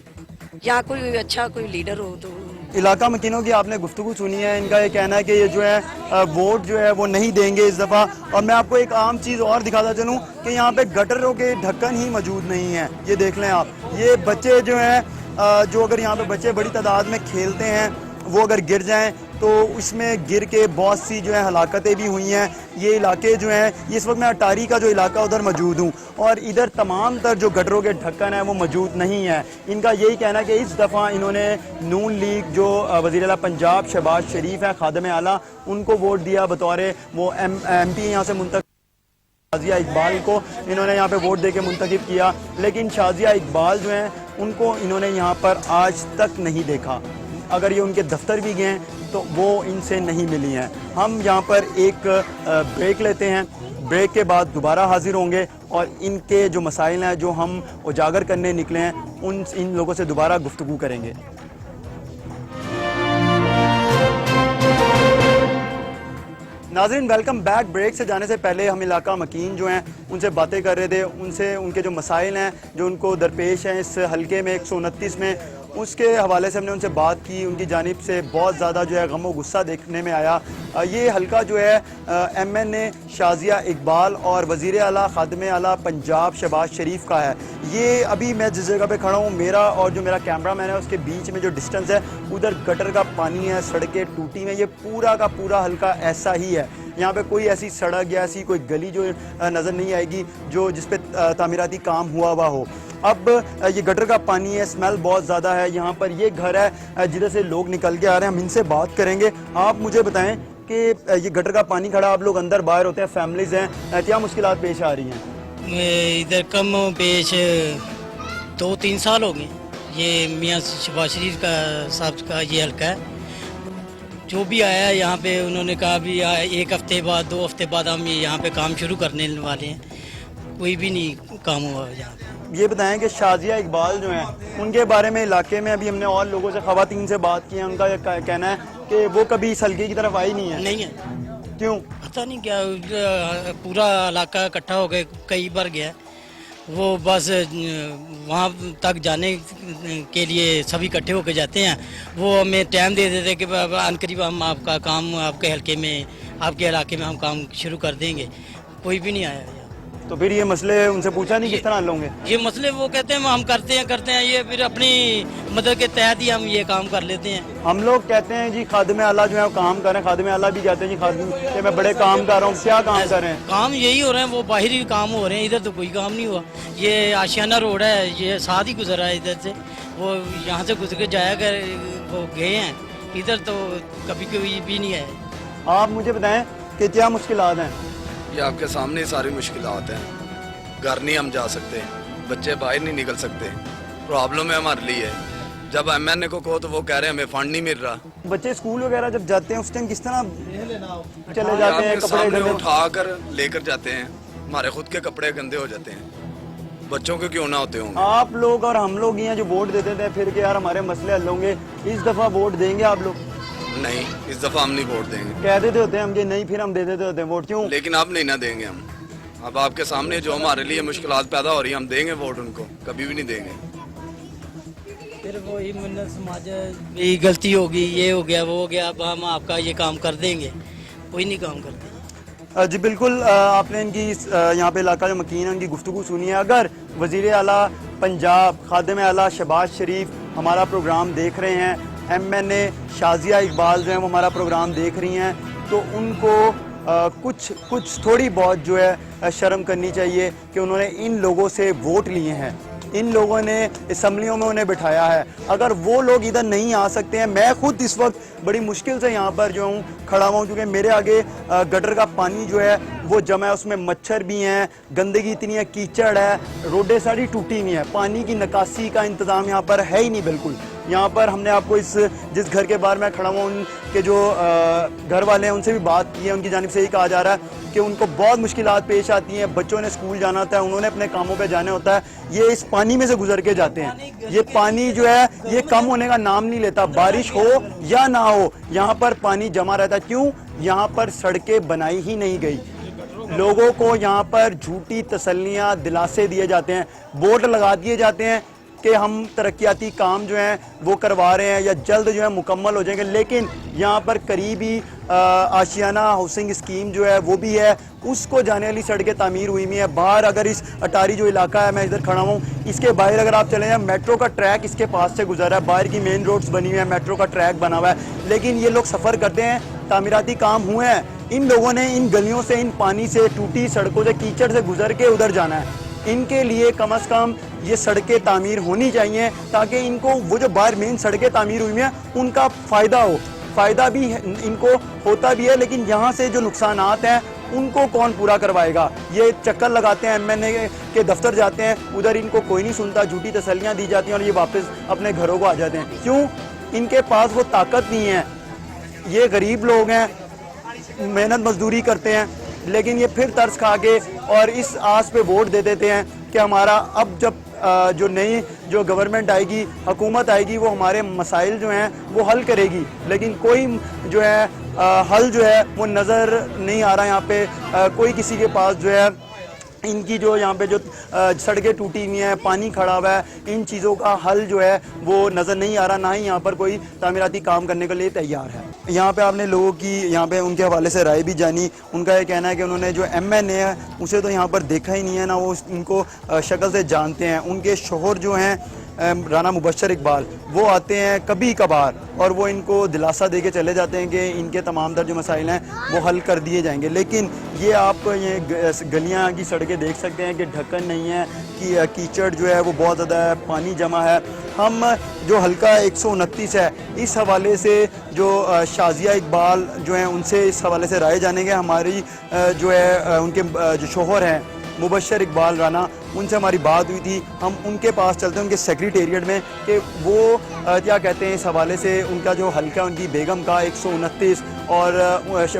या कोई अच्छा कोई लीडर हो। तो इलाका मकीनों की आपने गुफ्तगू सुनी है, इनका ये कहना है कि ये जो है वोट जो है वो नहीं देंगे इस दफ़ा। और मैं आपको एक आम चीज़ और दिखाता चलूँ कि यहाँ पे गटरों के ढक्कन ही मौजूद नहीं है। ये देख लें आप, ये बच्चे जो हैं जो अगर यहाँ पे बच्चे बड़ी तादाद में खेलते हैं वो अगर गिर जाएं तो इसमें गिर के बहुत सी जो है हलाकतें भी हुई हैं। ये इलाके जो हैं, इस वक्त मैं अटारी का जो इलाका उधर मौजूद हूँ और इधर तमाम तर जो गटरों के ढक्कन हैं वो मौजूद नहीं है। इनका यही कहना है कि इस दफ़ा इन्होंने नून लीग जो वज़ीर आला पंजाब शहबाज शरीफ है खादम आला, उनको वोट दिया बतौर वो MP यहाँ से मुंतखब। शाजिया इकबाल को इन्होंने यहाँ पे वोट देके मुंतखब किया, लेकिन शाजिया इकबाल जो हैं उनको इन्होंने यहाँ पर आज तक नहीं देखा। अगर ये उनके दफ्तर भी गए तो वो इनसे नहीं मिली हैं। हम यहाँ पर एक ब्रेक लेते हैं, ब्रेक के बाद दोबारा हाजिर होंगे और इनके जो मसाइल हैं जो हम उजागर करने निकले हैं इन लोगों से दोबारा गुफ्तगू करेंगे। नाज़रीन वेलकम बैक। ब्रेक से जाने से पहले हम इलाका मकीन जो हैं उनसे बातें कर रहे थे, उनसे उनके जो मसाइल हैं जो उनको दरपेश हैं इस हलके में 129 में, उसके हवाले से हमने उनसे बात की। उनकी जानिब से बहुत ज़्यादा जो है गम व गुस्सा देखने में आया। ये हल्का जो है MNA शाजिया इकबाल और वज़ीर आला खादिम आला पंजाब शहबाज शरीफ का है। ये अभी मैं जिस जगह पे खड़ा हूँ, मेरा और जो मेरा कैमरा मैन है उसके बीच में जो डिस्टेंस है, उधर गटर का पानी है, सड़कें टूटी हैं। ये पूरा का पूरा हल्का ऐसा ही है। यहाँ पे कोई ऐसी सड़क या ऐसी कोई गली जो नज़र नहीं आएगी जो जिस पे तामीराती काम हुआ हो। अब ये गटर का पानी है, स्मेल बहुत ज़्यादा है। यहाँ पर ये घर है जिधर से लोग निकल के आ रहे हैं, हम इनसे बात करेंगे। आप मुझे बताएं कि ये गटर का पानी खड़ा, आप लोग अंदर बाहर होते हैं, फैमिलीज़ हैं, क्या मुश्किलात पेश आ रही हैं? इधर कम पेश 2-3 साल हो गए। ये मियाँ शहबाज शरीफ का साहब का ये हल्का है। जो भी आया है यहाँ पे उन्होंने कहा भी 1 हफ्ते बाद 2 हफ्ते बाद हम यहाँ पे काम शुरू करने वाले हैं। कोई भी नहीं काम हुआ यहाँ पे। ये बताएं कि शाजिया इकबाल जो हैं उनके बारे में इलाके में अभी हमने और लोगों से, ख़वातीन से बात की है, उनका कहना है कि वो कभी इस हल्के की तरफ आई नहीं है। नहीं है। क्यों? पता नहीं क्या, पूरा इलाका इकट्ठा हो गए, कई बार गया वो, बस वहाँ तक जाने के लिए सभी इकट्ठे होकर जाते हैं। वो हमें टाइम दे देते कि अनकरीब हम आपका काम आपके हल्के में, आपके इलाके में हम काम शुरू कर देंगे। कोई भी नहीं आया। तो फिर ये मसले उनसे पूछा नहीं किस तरह हल होंगे? ये मसले वो कहते हैं हम करते हैं, ये फिर अपनी मदद के तहत ही हम ये काम कर लेते हैं। हम लोग कहते हैं जी खादिम आला जो है काम कर रहे हैं, खादिम आला भी कहते हैं जी खादिम कि मैं बड़े काम कर रहा हूँ। क्या काम कर रहे हैं? काम यही हो रहे हैं, वो बाहरी काम हो रहे हैं, इधर तो कोई काम नहीं हुआ। ये आशियाना रोड है, ये साथ ही गुजरा है इधर से, वो यहाँ से गुजर के जाया कर वो गए हैं, इधर तो कभी कोई भी नहीं आया। आप मुझे बताएं कि क्या मुश्किलात हैं? ये आपके सामने सारी मुश्किलात हैं। घर नहीं हम जा सकते, बच्चे बाहर नहीं निकल सकते, प्रॉब्लम है हमारे लिए। जब MNA को कहो तो वो कह रहे हैं हमें फंड नहीं मिल रहा। बच्चे स्कूल वगैरह जब जाते हैं उस टाइम किस तरह चले जाते हैं? कपड़े उठा कर लेकर जाते हैं, हमारे खुद के कपड़े गंदे हो जाते हैं, बच्चों के क्यों ना होते होंगे। आप लोग और हम लोग यहाँ जो वोट देते थे फिर कि यार हमारे मसले हल होंगे, इस दफा वोट देंगे आप लोग? नहीं, इस दफा हम नहीं वोट देंगे। कह देते होते हैं हम कि नहीं, फिर हम दे देते होते हैं वोट। क्यों? लेकिन अब नहीं ना देंगे हम। अब आपके सामने जो हमारे लिए मुश्किलात पैदा हो रही है, हम देंगे वोट उनको, कभी भी नहीं देंगे। फिर वही समाज ये गलती होगी, ये हो गया, वो हो गया, अब हम आपका ये काम कर देंगे, कोई नहीं काम करते। जी बिल्कुल, आपने इनकी यहाँ पे इलाका जो मकीन है उनकी गुफ्तगू सुनी है। अगर वज़ीर आला पंजाब खादिम आला शहबाज शरीफ हमारा प्रोग्राम देख रहे हैं, MNA शाजिया इकबाल जो है वो हमारा प्रोग्राम देख रही हैं, तो उनको कुछ थोड़ी बहुत जो है शर्म करनी चाहिए कि उन्होंने इन लोगों से वोट लिए हैं, इन लोगों ने असम्बलियों में उन्हें बिठाया है। अगर वो लोग इधर नहीं आ सकते हैं, मैं खुद इस वक्त बड़ी मुश्किल से यहाँ पर जो हूँ खड़ा हुआ हूँ, क्योंकि मेरे आगे गटर का पानी जो है वो जमा है, उसमें मच्छर भी हैं, गंदगी इतनी है, कीचड़ है, रोडें सारी टूटी हुई हैं, पानी की निकासी का इंतज़ाम यहाँ पर है ही नहीं बिल्कुल। यहाँ पर हमने आपको जिस घर के बाहर मैं खड़ा हुआ उनके जो घर वाले हैं उनसे भी बात की है, उनकी जानिब से यही कहा जा रहा है कि उनको बहुत मुश्किलात पेश आती हैं। बच्चों ने स्कूल जाना होता है, उन्होंने अपने कामों पे जाना होता है, ये इस पानी में से गुजर के जाते हैं। ये पानी जो है ये कम होने का नाम नहीं लेता, बारिश हो या ना हो यहाँ पर पानी जमा रहता है। क्यों? यहाँ पर सड़कें बनाई ही नहीं गई। लोगों को यहाँ पर झूठी तसल्लियाँ, दिलासे दिए जाते हैं, बोर्ड लगा दिए जाते हैं कि हम तरक्याती काम जो हैं वो करवा रहे हैं या जल्द जो है मुकम्मल हो जाएंगे, लेकिन यहाँ पर करीबी आशियाना हाउसिंग स्कीम जो है वो भी है, उसको जाने वाली सड़कें तामीर हुई है। बाहर अगर इस अटारी जो इलाका है, मैं इधर खड़ा हूँ, इसके बाहर अगर आप चले जाएं, मेट्रो का ट्रैक इसके पास से गुजरा है, बाहर की मेन रोड्स बनी हुई है, मेट्रो का ट्रैक बना हुआ है, लेकिन ये लोग सफ़र करते हैं, तामीराती काम हुए हैं, इन लोगों ने इन गलियों से, इन पानी से, टूटी सड़कों से, कीचड़ से गुजर के उधर जाना है। इनके लिए कम से कम ये सड़कें तामीर होनी चाहिए ताकि इनको वो जो बाहर मेन सड़कें तामीर हुई हैं उनका फ़ायदा हो। फ़ायदा भी इनको होता भी है, लेकिन यहाँ से जो नुकसानात हैं उनको कौन पूरा करवाएगा? ये चक्कर लगाते हैं, MNA के दफ्तर जाते हैं, उधर इनको कोई नहीं सुनता, झूठी तसल्लियाँ दी जाती हैं और ये वापस अपने घरों को आ जाते हैं। क्यों? इनके पास वो ताकत नहीं है। ये गरीब लोग हैं, मेहनत मजदूरी करते हैं, लेकिन ये फिर तरस खा के और इस आस पे वोट दे देते हैं कि हमारा अब जब जो नई जो गवर्नमेंट आएगी, हुकूमत आएगी, वो हमारे मसाइल जो हैं वो हल करेगी, लेकिन कोई जो है हल जो है वो नज़र नहीं आ रहा। यहाँ पे कोई किसी के पास जो है इनकी जो यहाँ पे जो सड़कें टूटी हुई हैं, पानी खड़ा हुआ है, इन चीज़ों का हल जो है वो नज़र नहीं आ रहा, ना ही यहाँ पर कोई तामीराती काम करने के लिए तैयार है। यहाँ पे आपने लोगों की यहाँ पे उनके हवाले से राय भी जानी। उनका ये कहना है कि उन्होंने जो MNA है उसे तो यहाँ पर देखा ही नहीं है, ना वो उनको शक्ल से जानते हैं। उनके शोहर जो हैं राना मुबशर इकबाल, वो आते हैं कभी कभार और वो इनको दिलासा दे के चले जाते हैं कि इनके तमाम तर जो मसाइल हैं वो हल कर दिए जाएंगे। लेकिन ये आप ये गलियाँ की सड़कें देख सकते हैं कि ढक्कन नहीं है, कि कीचड़ जो है वो बहुत ज़्यादा है, पानी जमा है। हम जो हल्का 129 है, इस हवाले से जो शाजिया इकबाल जो हैं उनसे इस हवाले से राय जानेंगे। हमारी जो है उनके जो शोहर हैं मुबशर इकबाल राना, उनसे हमारी बात हुई थी। हम उनके पास चलते हैं, उनके सेक्रेटेरिएट में, कि वो क्या कहते हैं इस हवाले से। उनका जो हल्का उनकी बेगम का 129 और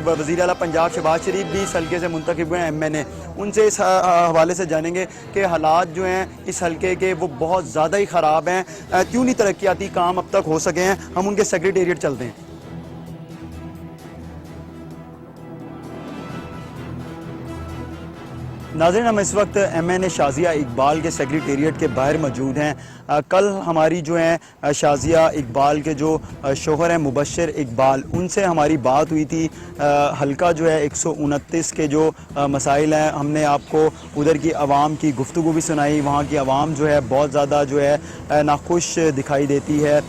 वज़ीर आला पंजाब शहबाज शरीफ भी इस हल्के से मुंतखब हुए हैं MNA, उनसे इस हवाले से जानेंगे कि हालात जो हैं इस हल्के के वो बहुत ज़्यादा ही ख़राब हैं, क्यों नहीं तरक्याती काम अब तक हो सके हैं। हम उनके सेक्रेटेरिएट चलते हैं। नाज़रीन, हम इस वक्त MNA शाजिया इकबाल के सेक्रेटेरिएट के बाहर मौजूद हैं। कल हमारी जो है शाजिया इकबाल के जो शोहर हैं मुबशर इकबाल, उनसे हमारी बात हुई थी। हल्का जो है 129 के जो मसाइल हैं, हमने आपको उधर की आवाम की गुफ्तगू भी सुनाई। वहाँ की आवाम जो है बहुत ज़्यादा जो है नाखुश दिखाई देती है।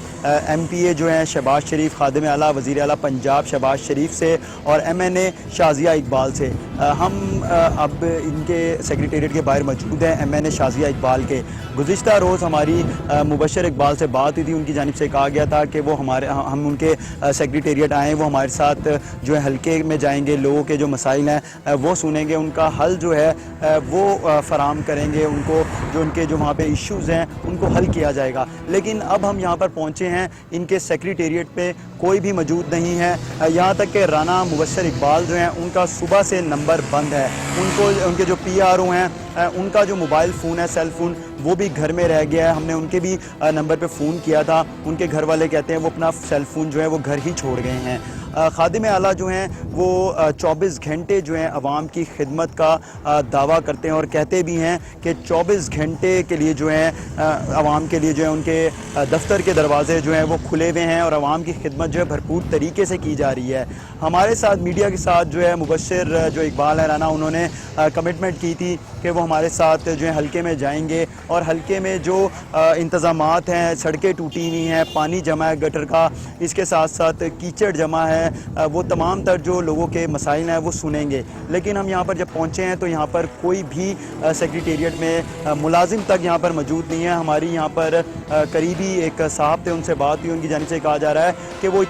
MPA जो है शहबाज शरीफ, खादिम आला वज़ीर आला पंजाब शहबाज शरीफ से और MNA शाजिया इकबाल से। हम अब इनके सेक्रेटेरिएट के बाहर मौजूद हैं MNA शाजिया इकबाल के। गुज़िश्ता रोज़ हमारी मुबशर इकबाल से बात हुई थी। उनकी जानिब से कहा गया था कि वो हम उनके सेक्रेटेरिएट आएँ, वो हमारे साथ जो है हल्के में जाएंगे, लोगों के जो मसाइल हैं वो सुनेंगे, उनका हल जो है वो फराम करेंगे, उनको जो उनके जो वहाँ पे इश्यूज़ हैं उनको हल किया जाएगा। लेकिन अब हम यहाँ पर पहुँचे हैं, इनके सेक्रेटेरिएट पे कोई भी मौजूद नहीं है। यहाँ तक कि राना मुबशर इकबाल जो हैं उनका सुबह से नंबर बंद है। उनको उनके जो PRO हैं उनका जो मोबाइल फ़ोन है, सेल फ़ोन, वो भी घर में रह गया है। हमने उनके भी नंबर पे फ़ोन किया था। उनके घर वाले कहते हैं वो अपना सेल फ़ोन जो है वो घर ही छोड़ गए हैं। खादिम आला जो हैं वो 24 घंटे जो हैं अवाम की खिदमत का दावा करते हैं और कहते भी हैं कि 24 घंटे के लिए जो है अवाम के लिए जो है उनके दफ्तर के दरवाजे जो हैं वो खुले हुए हैं और अवाम की खिदमत जो है भरपूर तरीके से की जा रही है। हमारे साथ मीडिया के साथ जो है मुबशर जो इकबाल है राना, उन्होंने कमिटमेंट की थी कि वो हमारे साथ जो है हल्के में जाएंगे और हल्के में जो इंतज़ामात हैं, सड़कें टूटी हुई हैं, पानी जमा है गटर का, इसके साथ साथ कीचड़ जमा है, वो तमाम तर जो लोगों के मसाइल हैं वो सुनेंगे। लेकिन हम यहाँ पर जब पहुँचे हैं तो यहाँ पर कोई भी सेक्रेटेरिएट में मुलाजिम तक यहाँ पर मौजूद नहीं है। हमारी यहाँ पर करीबी एक साहब थे, उनसे बात हुई। उनकी जानिब से कहा जा रहा है कि वो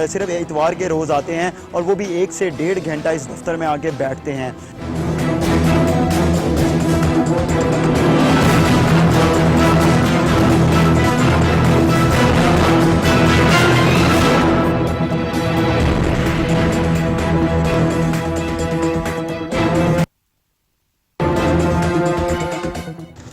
सिर्फ इतवार के रोज़ आते हैं और वो भी 1 से 1.5 घंटा इस दफ्तर में आके बैठते हैं।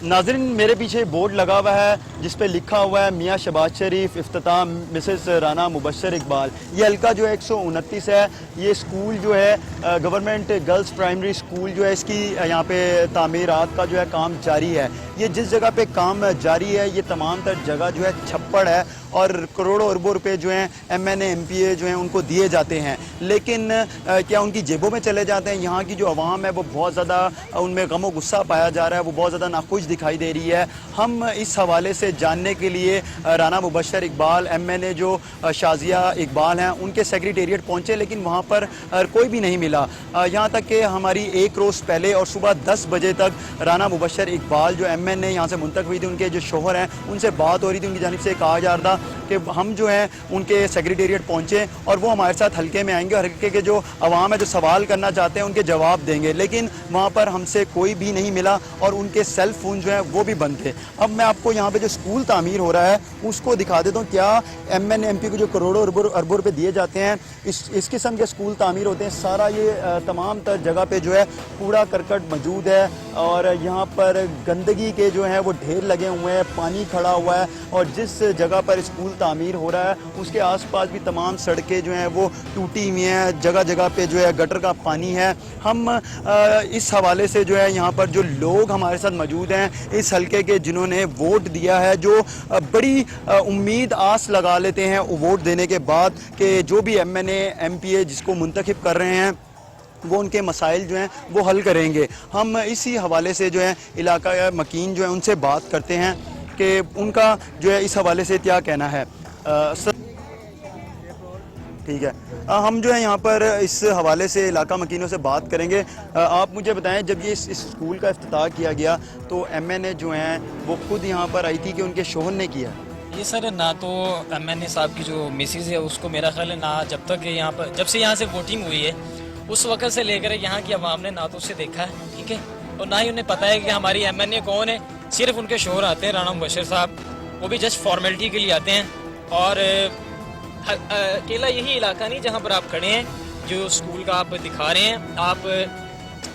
नाज़रीन, मेरे पीछे बोर्ड लगा हुआ है जिस पे लिखा हुआ है मियाँ शहबाज शरीफ इफ्तिताम मिसेस राना मुबशर इकबाल। ये हल्का जो है 129 है। ये स्कूल जो है गवर्नमेंट गर्ल्स प्राइमरी स्कूल जो है, इसकी यहाँ पे तामीरात का जो है काम जारी है। ये जिस जगह पे काम जारी है ये तमाम तर जगह जो है छप्पड़ है और करोड़ों अरबों रुपए जो हैं MNA MPA जो हैं उनको दिए जाते हैं। लेकिन क्या उनकी जेबों में चले जाते हैं? यहाँ की जो आवाम है वो बहुत ज़्यादा उनमें गम गुस्सा पाया जा रहा है, वो बहुत ज़्यादा नाखुश दिखाई दे रही है। हम इस हवाले से जानने के लिए राना मुबशर इकबाल MNA जो शाजिया इकबाल हैं उनके सेक्रेटेरिएट पहुँचे, लेकिन वहाँ पर कोई भी नहीं मिला। यहाँ तक कि हमारी 1 रोज़ पहले और सुबह 10 बजे तक राना मुबशर इकबाल जो MNA यहाँ से मुंतखब हुई थी, उनके जो शोहर हैं उनसे बात हो रही थी। उनकी जानिब से कहा जा रहा था कि हम जो हैं उनके सेक्रेटेरिएट पहुँचे और वो हमारे साथ हल्के में आएंगे और हल्के के जो अवाम है जो सवाल करना चाहते हैं उनके जवाब देंगे। लेकिन वहाँ पर हमसे कोई भी नहीं मिला और उनके सेल फ़ोन जो है वो भी बंद थे। अब मैं आपको यहाँ पे जो स्कूल तामीर हो रहा है उसको दिखा देता हूँ। क्या MNA MP को जो करोड़ों अरबों रुपये दिए जाते हैं इस किस्म के स्कूल तामीर होते हैं। सारा ये तमाम तर जगह पे जो है कूड़ा करकट मौजूद है और यहाँ पर गंदगी के जो हैं वो ढेर लगे हुए हैं, पानी खड़ा हुआ है और जिस जगह पर स्कूल تعمیر ہو رہا ہے اس کے آس پاس بھی تمام سڑکیں جو ہیں وہ ٹوٹی ہوئی ہیں, جگہ جگہ پہ جو ہے گٹر کا پانی ہے. ہم اس حوالے سے جو ہے یہاں پر جو لوگ ہمارے ساتھ موجود ہیں اس حلقے کے جنہوں نے ووٹ دیا ہے, جو بڑی امید آس لگا لیتے ہیں ووٹ دینے کے بعد کہ جو بھی M N A M P A جس کو منتخب کر رہے ہیں وہ ان کے مسائل جو ہیں وہ حل کریں گے. ہم اسی حوالے سے جو ہے علاقہ مکین جو ہے ان سے بات کرتے ہیں کہ ان کا جو ہے اس حوالے سے کیا کہنا ہے. ٹھیک ہے, ہم جو ہے یہاں پر اس حوالے سے علاقہ مکینوں سے بات کریں گے. آپ مجھے بتائیں, جب یہ اس اسکول کا افتتاح کیا گیا تو ایم این اے جو ہیں وہ خود یہاں پر آئی تھی کہ ان کے شوہر نے کیا؟ یہ سر نہ تو ایم این اے صاحب کی جو مسز ہے اس کو میرا خیال ہے نہ جب تک یہاں پر جب سے یہاں سے ووٹنگ ہوئی ہے اس وقت سے لے کر یہاں کی عوام نے نہ تو اسے دیکھا ہے, ٹھیک ہے, اور نہ ہی انہیں پتہ ہے کہ ہماری ایم این اے کون ہے. صرف ان کے شوہر آتے ہیں رانا مبشر صاحب, وہ بھی جسٹ فارمیلٹی کے لیے آتے ہیں. اور اکیلا یہی علاقہ نہیں جہاں پر آپ کھڑے ہیں جو اسکول کا آپ دکھا رہے ہیں, آپ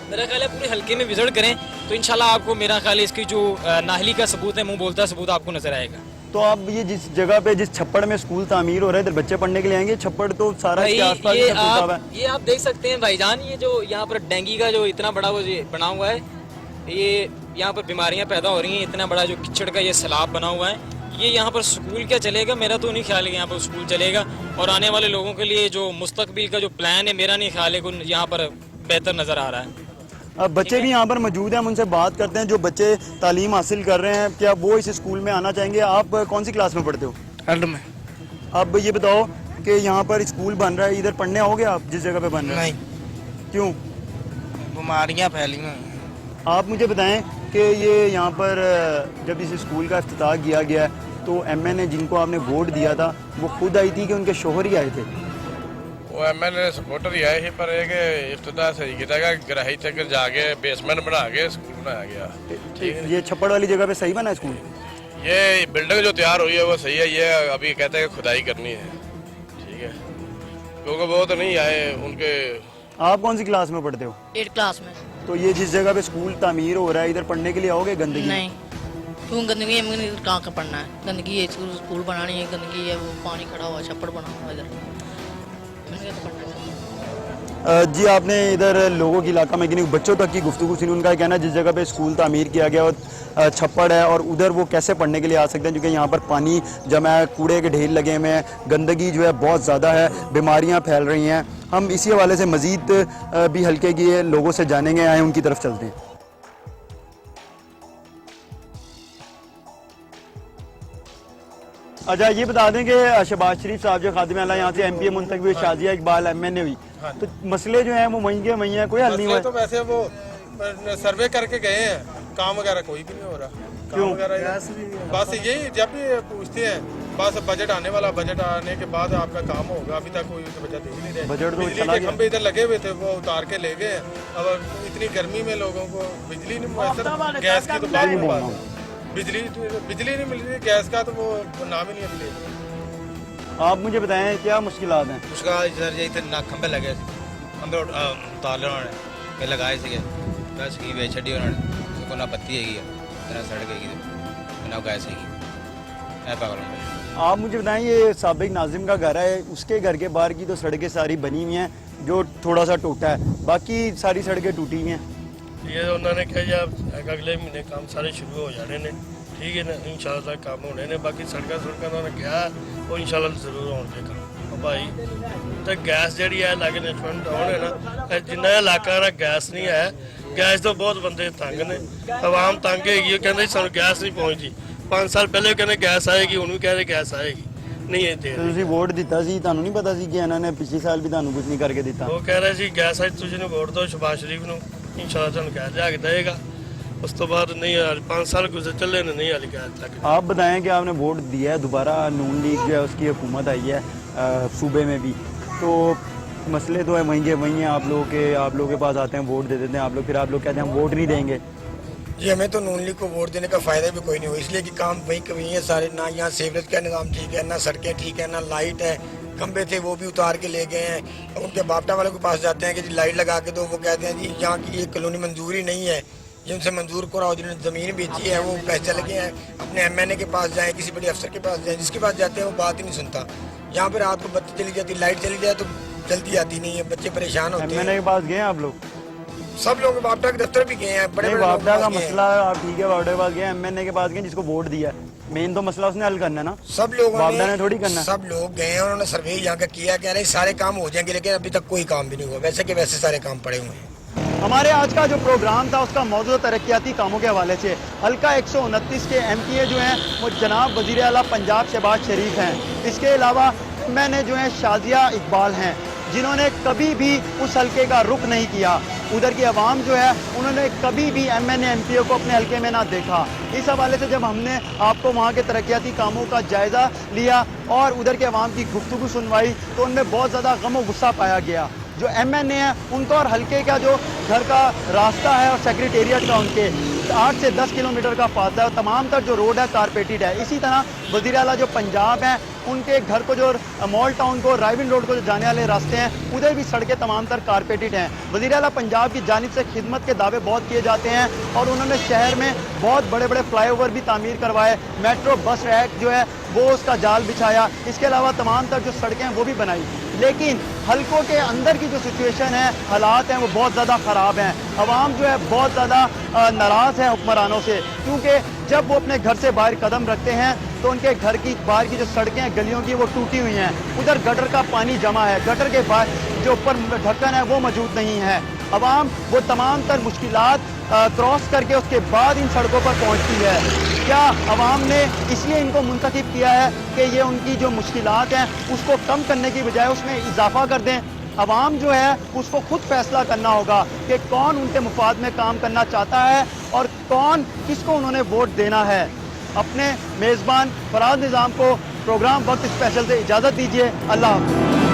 میرا خیال ہے پورے حلقے میں وزٹ کریں تو انشاءاللہ آپ کو میرا خیال ہے اس کی جو ناہلی کا ثبوت ہے, منہ بولتا ثبوت آپ کو نظر آئے گا. تو آپ یہ جس جگہ پہ جس چھپڑ میں اسکول تعمیر ہو رہا ہے ادھر بچے پڑھنے کے لیے آئیں گے, چھپڑ تو سارا اس کے آس پاس یہ آپ دیکھ سکتے ہیں بھائی جان, یہ جو یہاں پر ڈینگی کا جو اتنا بڑا وہ بنا ہوا ہے, یہ یہاں پر بیماریاں پیدا ہو رہی ہیں, اتنا بڑا جو کچڑ کا یہ سیلاب بنا ہوا ہے, یہ یہاں پر اسکول کیا چلے گا؟ میرا تو نہیں خیال ہے کہ یہاں پر اسکول چلے گا. اور آنے والے لوگوں کے لیے جو مستقبل کا جو پلان ہے میرا نہیں خیال ہے کہ یہاں پر بہتر نظر آ رہا ہے. بچے بھی یہاں پر موجود ہیں, ہم ان سے بات کرتے ہیں. جو بچے تعلیم حاصل کر رہے ہیں کیا وہ اس اسکول میں آنا چاہیں گے؟ آپ کون سی کلاس میں پڑھتے ہو؟ تھرڈ میں. اب یہ بتاؤ کہ یہاں پر اسکول بن رہا ہے, ادھر پڑھنے آؤ گے آپ جس جگہ پہ بن رہا ہے؟ نہیں. کیوں؟ بیماریاں پھیلی ہیں. آپ مجھے بتائیں کہ یہ یہاں پر جب اس اسکول کا افتتاح کیا گیا تو ایم این اے جن کو آپ نے ووٹ دیا تھا وہ خود آئی تھی کہ ان کے شوہر ہی آئے تھے؟ وہ ایم این اے سپورٹر ہی آئے ہی, پر ایک افتتاح صحیح کیا گیا, گراہی تک جا کے بیسمنٹ بنا کے اسکول بنایا گیا. یہ چھپڑ والی جگہ پہ صحیح بنا اسکول؟ یہ بلڈنگ جو تیار ہوئی ہے وہ صحیح ہے, یہ ابھی کہتے ہیں کہ کھدائی کرنی ہے, ٹھیک ہے, کیونکہ وہ تو نہیں آئے ان کے. آپ کون سی کلاس میں پڑھتے ہو؟ 8 کلاس میں. تو یہ جس جگہ پہ اسکول تعمیر ہو رہا ہے ادھر پڑھنے کے لیے آؤ گے؟ گندگی نہیں, کیوں گندگی ہے, کہاں کا پڑھنا ہے, گندگی ہے, اسکول بنانی ہے, گندگی ہے, وہ پانی کھڑا ہوا چھپڑ بنا ہوا ادھر. جی آپ نے ادھر لوگوں کے علاقہ میں بچوں تک کی گفتگو سنی, ان کا کہنا ہے جس جگہ پہ اسکول تعمیر کیا گیا اور چھپڑ ہے اور ادھر وہ کیسے پڑھنے کے لیے آ سکتے ہیں کیونکہ یہاں پر پانی جمع ہے, کوڑے کے ڈھیر لگے ہوئے ہیں, گندگی جو ہے بہت زیادہ ہے, بیماریاں پھیل رہی ہیں. ہم اسی حوالے سے مزید بھی حلقے کے لوگوں سے جانیں گے, آئیں ان کی طرف چلتے ہیں. اچھا یہ بتا دیں کہ شہباز شریف صاحب جو خادم اعلیٰ یہاں سے ایم پی اے منتخب ہوئے, شازیہ اقبال ایم این اے ہوئی, تو مسئلے جو ہیں وہ وہیں کے وہیں ہیں, کوئی حل نہیں ہوا؟ تو ویسے وہ سروے کر کے گئے ہیں, کام وغیرہ کوئی بھی نہیں ہو رہا. کیوں؟ بس یہی جب بھی پوچھتے ہیں بس بجٹ آنے والا, بجٹ آنے کے بعد آپ کا کام ہوگا, ابھی تک کوئی بجٹ دے نہیں رہے. بجلی کے کھمبے ادھر لگے ہوئے تھے وہ اتار کے لے گئے. اب اتنی گرمی میں لوگوں کو بجلی نہیں میسر, گیس کی تو بات نہیں بات ہے, بجلی نہیں مل رہی, گیس کا تو وہ نام ہی نہیں ملے. آپ مجھے بتائیں کیا مشکلات ہیں؟ مشکلات کھمبے لگے, کھمبے اتار لے انہوں نے لگائے تھے, بس کی ویچ چڑی انہوں نے, اس کو نہ بتی ہے نہ سڑک ہے نہ گیس ہے. آپ مجھے بتائیں یہ سابق ناظم کا گھر ہے, اس کے گھر کے باہر کی تو سڑکیں ساری بنی ہوئی ہیں, جو تھوڑا سا ٹوٹا ہے, باقی ساری سڑکیں ٹوٹی ہوئی ہیں. یہ انہوں نے کہا اگلے مہینے کام سارے شروع ہو جانے نے, ٹھیک ہے نا, انشاءاللہ کام ہونے نے. باقی سڑکیں انہوں نے کہا وہ انشاءاللہ ضرور ہونے کام. بھائی تو گیس جہی ہے لگ نیچمنٹ ہونے نا, جنہیں علاقہ نا گیس نہیں ہے, گیس تو بہت بندے تنگ نے, عوام تنگ ہے گی, کہتے سانو گیس نہیں پہنچتی. 5 سال پہلے کہتے گیس آئے گی, انہوں کہتے گیس آئے گی نہیں دے. تسی ووٹ دیتا سی, تانوں نہیں پتا سی کہ انہوں نے پچھلے سال بھی تانوں کچھ نہیں کر کے دیتا؟ وہ کہہ رہے سی گیس آج تجھے ووٹ دو شہباز شریف نو, انشاءاللہ تانوں گیس لیا کے دے گا. اس تو بعد نہیں, 5 سال گزر چلے نے نہیں آلی گیس تک. آپ بتائیں کہ آپ نے ووٹ دیا ہے, دوبارہ نون لیگ جو ہے اس کی حکومت آئی ہے صوبے میں بھی, تو مسئلے تو ہے وہیں ہیں آپ لوگوں کے پاس آتے ہیں ووٹ دے دیتے ہیں آپ لوگ, پھر آپ لوگ کہتے ہیں ہم ووٹ نہیں دیں گے. جی ہمیں تو نون لیگ کو ووٹ دینے کا فائدہ بھی کوئی نہیں ہوا, اس لیے کہ کام وہیں کے وہیں ہیں سارے, نہ یہاں سیوریج کا نظام ٹھیک ہے, نہ سڑکیں ٹھیک ہے, نہ لائٹ ہے. کھمبے تھے وہ بھی اتار کے لے گئے ہیں. ان کے باپٹا والوں کے پاس جاتے ہیں کہ جی لائٹ لگا کے دو, وہ کہتے ہیں جی یہاں کی یہ کالونی منظوری نہیں ہے, जिनसे मंजूर कराओ, जिन्होंने ज़मीन बेची है वो पैसे लगे हैं, अपने MNA के पास जाएं, किसी बड़े अफसर के पास जाएं, जिसके पास जाते हैं वो बात ही नहीं सुनता। यहाँ पर रात को बत्ती चली जाती, लाइट चली जाए तो जल्दी आती नहीं है, बच्चे परेशान होते हैं। MNA के पास गए आप लोग? सब लोग वापडा के दफ्तर भी गए हैं, बड़े बड़े वापडा का मसला आप ठीक है, वापडा के पास गए, MNA के पास गए, जिसको वोट दिया है, मेन तो मसला उसने हल करना है ना, सब लोगों वापडा ने थोड़ी करना है। सब लोग गए हैं, उन्होंने सर्वे यहाँ का किया, कह रहे सारे काम हो जाएंगे, लेकिन अभी तक कोई काम भी नहीं हुआ, वैसे के वैसे सारे काम पड़े हुए हैं। हमारे आज का जो प्रोग्राम था उसका मौजूद तरक्याती कामों के हवाले से हल्का 129 के MPA जो हैं वो जनाब वज़ीर आला पंजाब शहबाज शरीफ हैं। इसके अलावा मैंने जो है शाजिया इकबाल हैं, जिन्होंने कभी भी उस हल्के का रुख नहीं किया। उधर की आवाम जो है उन्होंने कभी भी MNA MPA को अपने हल्के में ना देखा। इस हवाले से जब हमने आपको वहाँ के तरक्याती कामों का जायज़ा लिया और उधर के आवाम की गुफ्तगू सुनवाई तो उनमें बहुत ज़्यादा गम और गुस्सा पाया गया। जो MNA है उनका और हल्के का जो घर का रास्ता है और सेक्रेटेरिएट का उनके 8 से 10 किलोमीटर का फासला है और तमाम तर जो रोड है कारपेटेड है। इसी तरह वज़ीर आला जो पंजाब हैं उनके घर को जो मॉल टाउन को राइविन रोड को जो जाने वाले रास्ते हैं उधर भी सड़कें तमाम तर कारपेटेड हैं। वज़ीर आला पंजाब की जानिब से खिदमत के दावे बहुत किए जाते हैं और उन्होंने शहर में बहुत बड़े बड़े फ्लाईओवर भी तामीर करवाए, मेट्रो बस रैक जो है वो उसका जाल बिछाया, इसके अलावा तमाम तर जो सड़कें हैं वो भी बनाई। लेकिन हल्कों के अंदर की जो सिचुएशन है, हालात हैं, वो बहुत ज़्यादा ख़राब हैं। आवाम जो है बहुत ज़्यादा नाराज़ है हुक्मरानों से, क्योंकि जब वो अपने घर से बाहर कदम रखते हैं तो उनके घर की बाहर की जो सड़कें हैं गलियों की वो टूटी हुई हैं, उधर गटर का पानी जमा है, गटर के बाहर जो ऊपर ढक्कन है वो मौजूद नहीं है। आवाम वो तमाम तर मुश्किलात क्रॉस करके उसके बाद इन सड़कों पर पहुंचती है। क्या आवाम ने इसलिए इनको मुंतखब किया है कि ये उनकी जो मुश्किलात हैं उसको कम करने की बजाय उसमें इजाफा कर दें? आवाम जो है उसको खुद फैसला करना होगा कि कौन उनके मुफाद में काम करना चाहता है और कौन किसको उन्होंने वोट देना है। अपने मेज़बान फराज निज़ाम को प्रोग्राम वक्त स्पेशल से इजाज़त दीजिए। अल्लाह हाफ़िज़।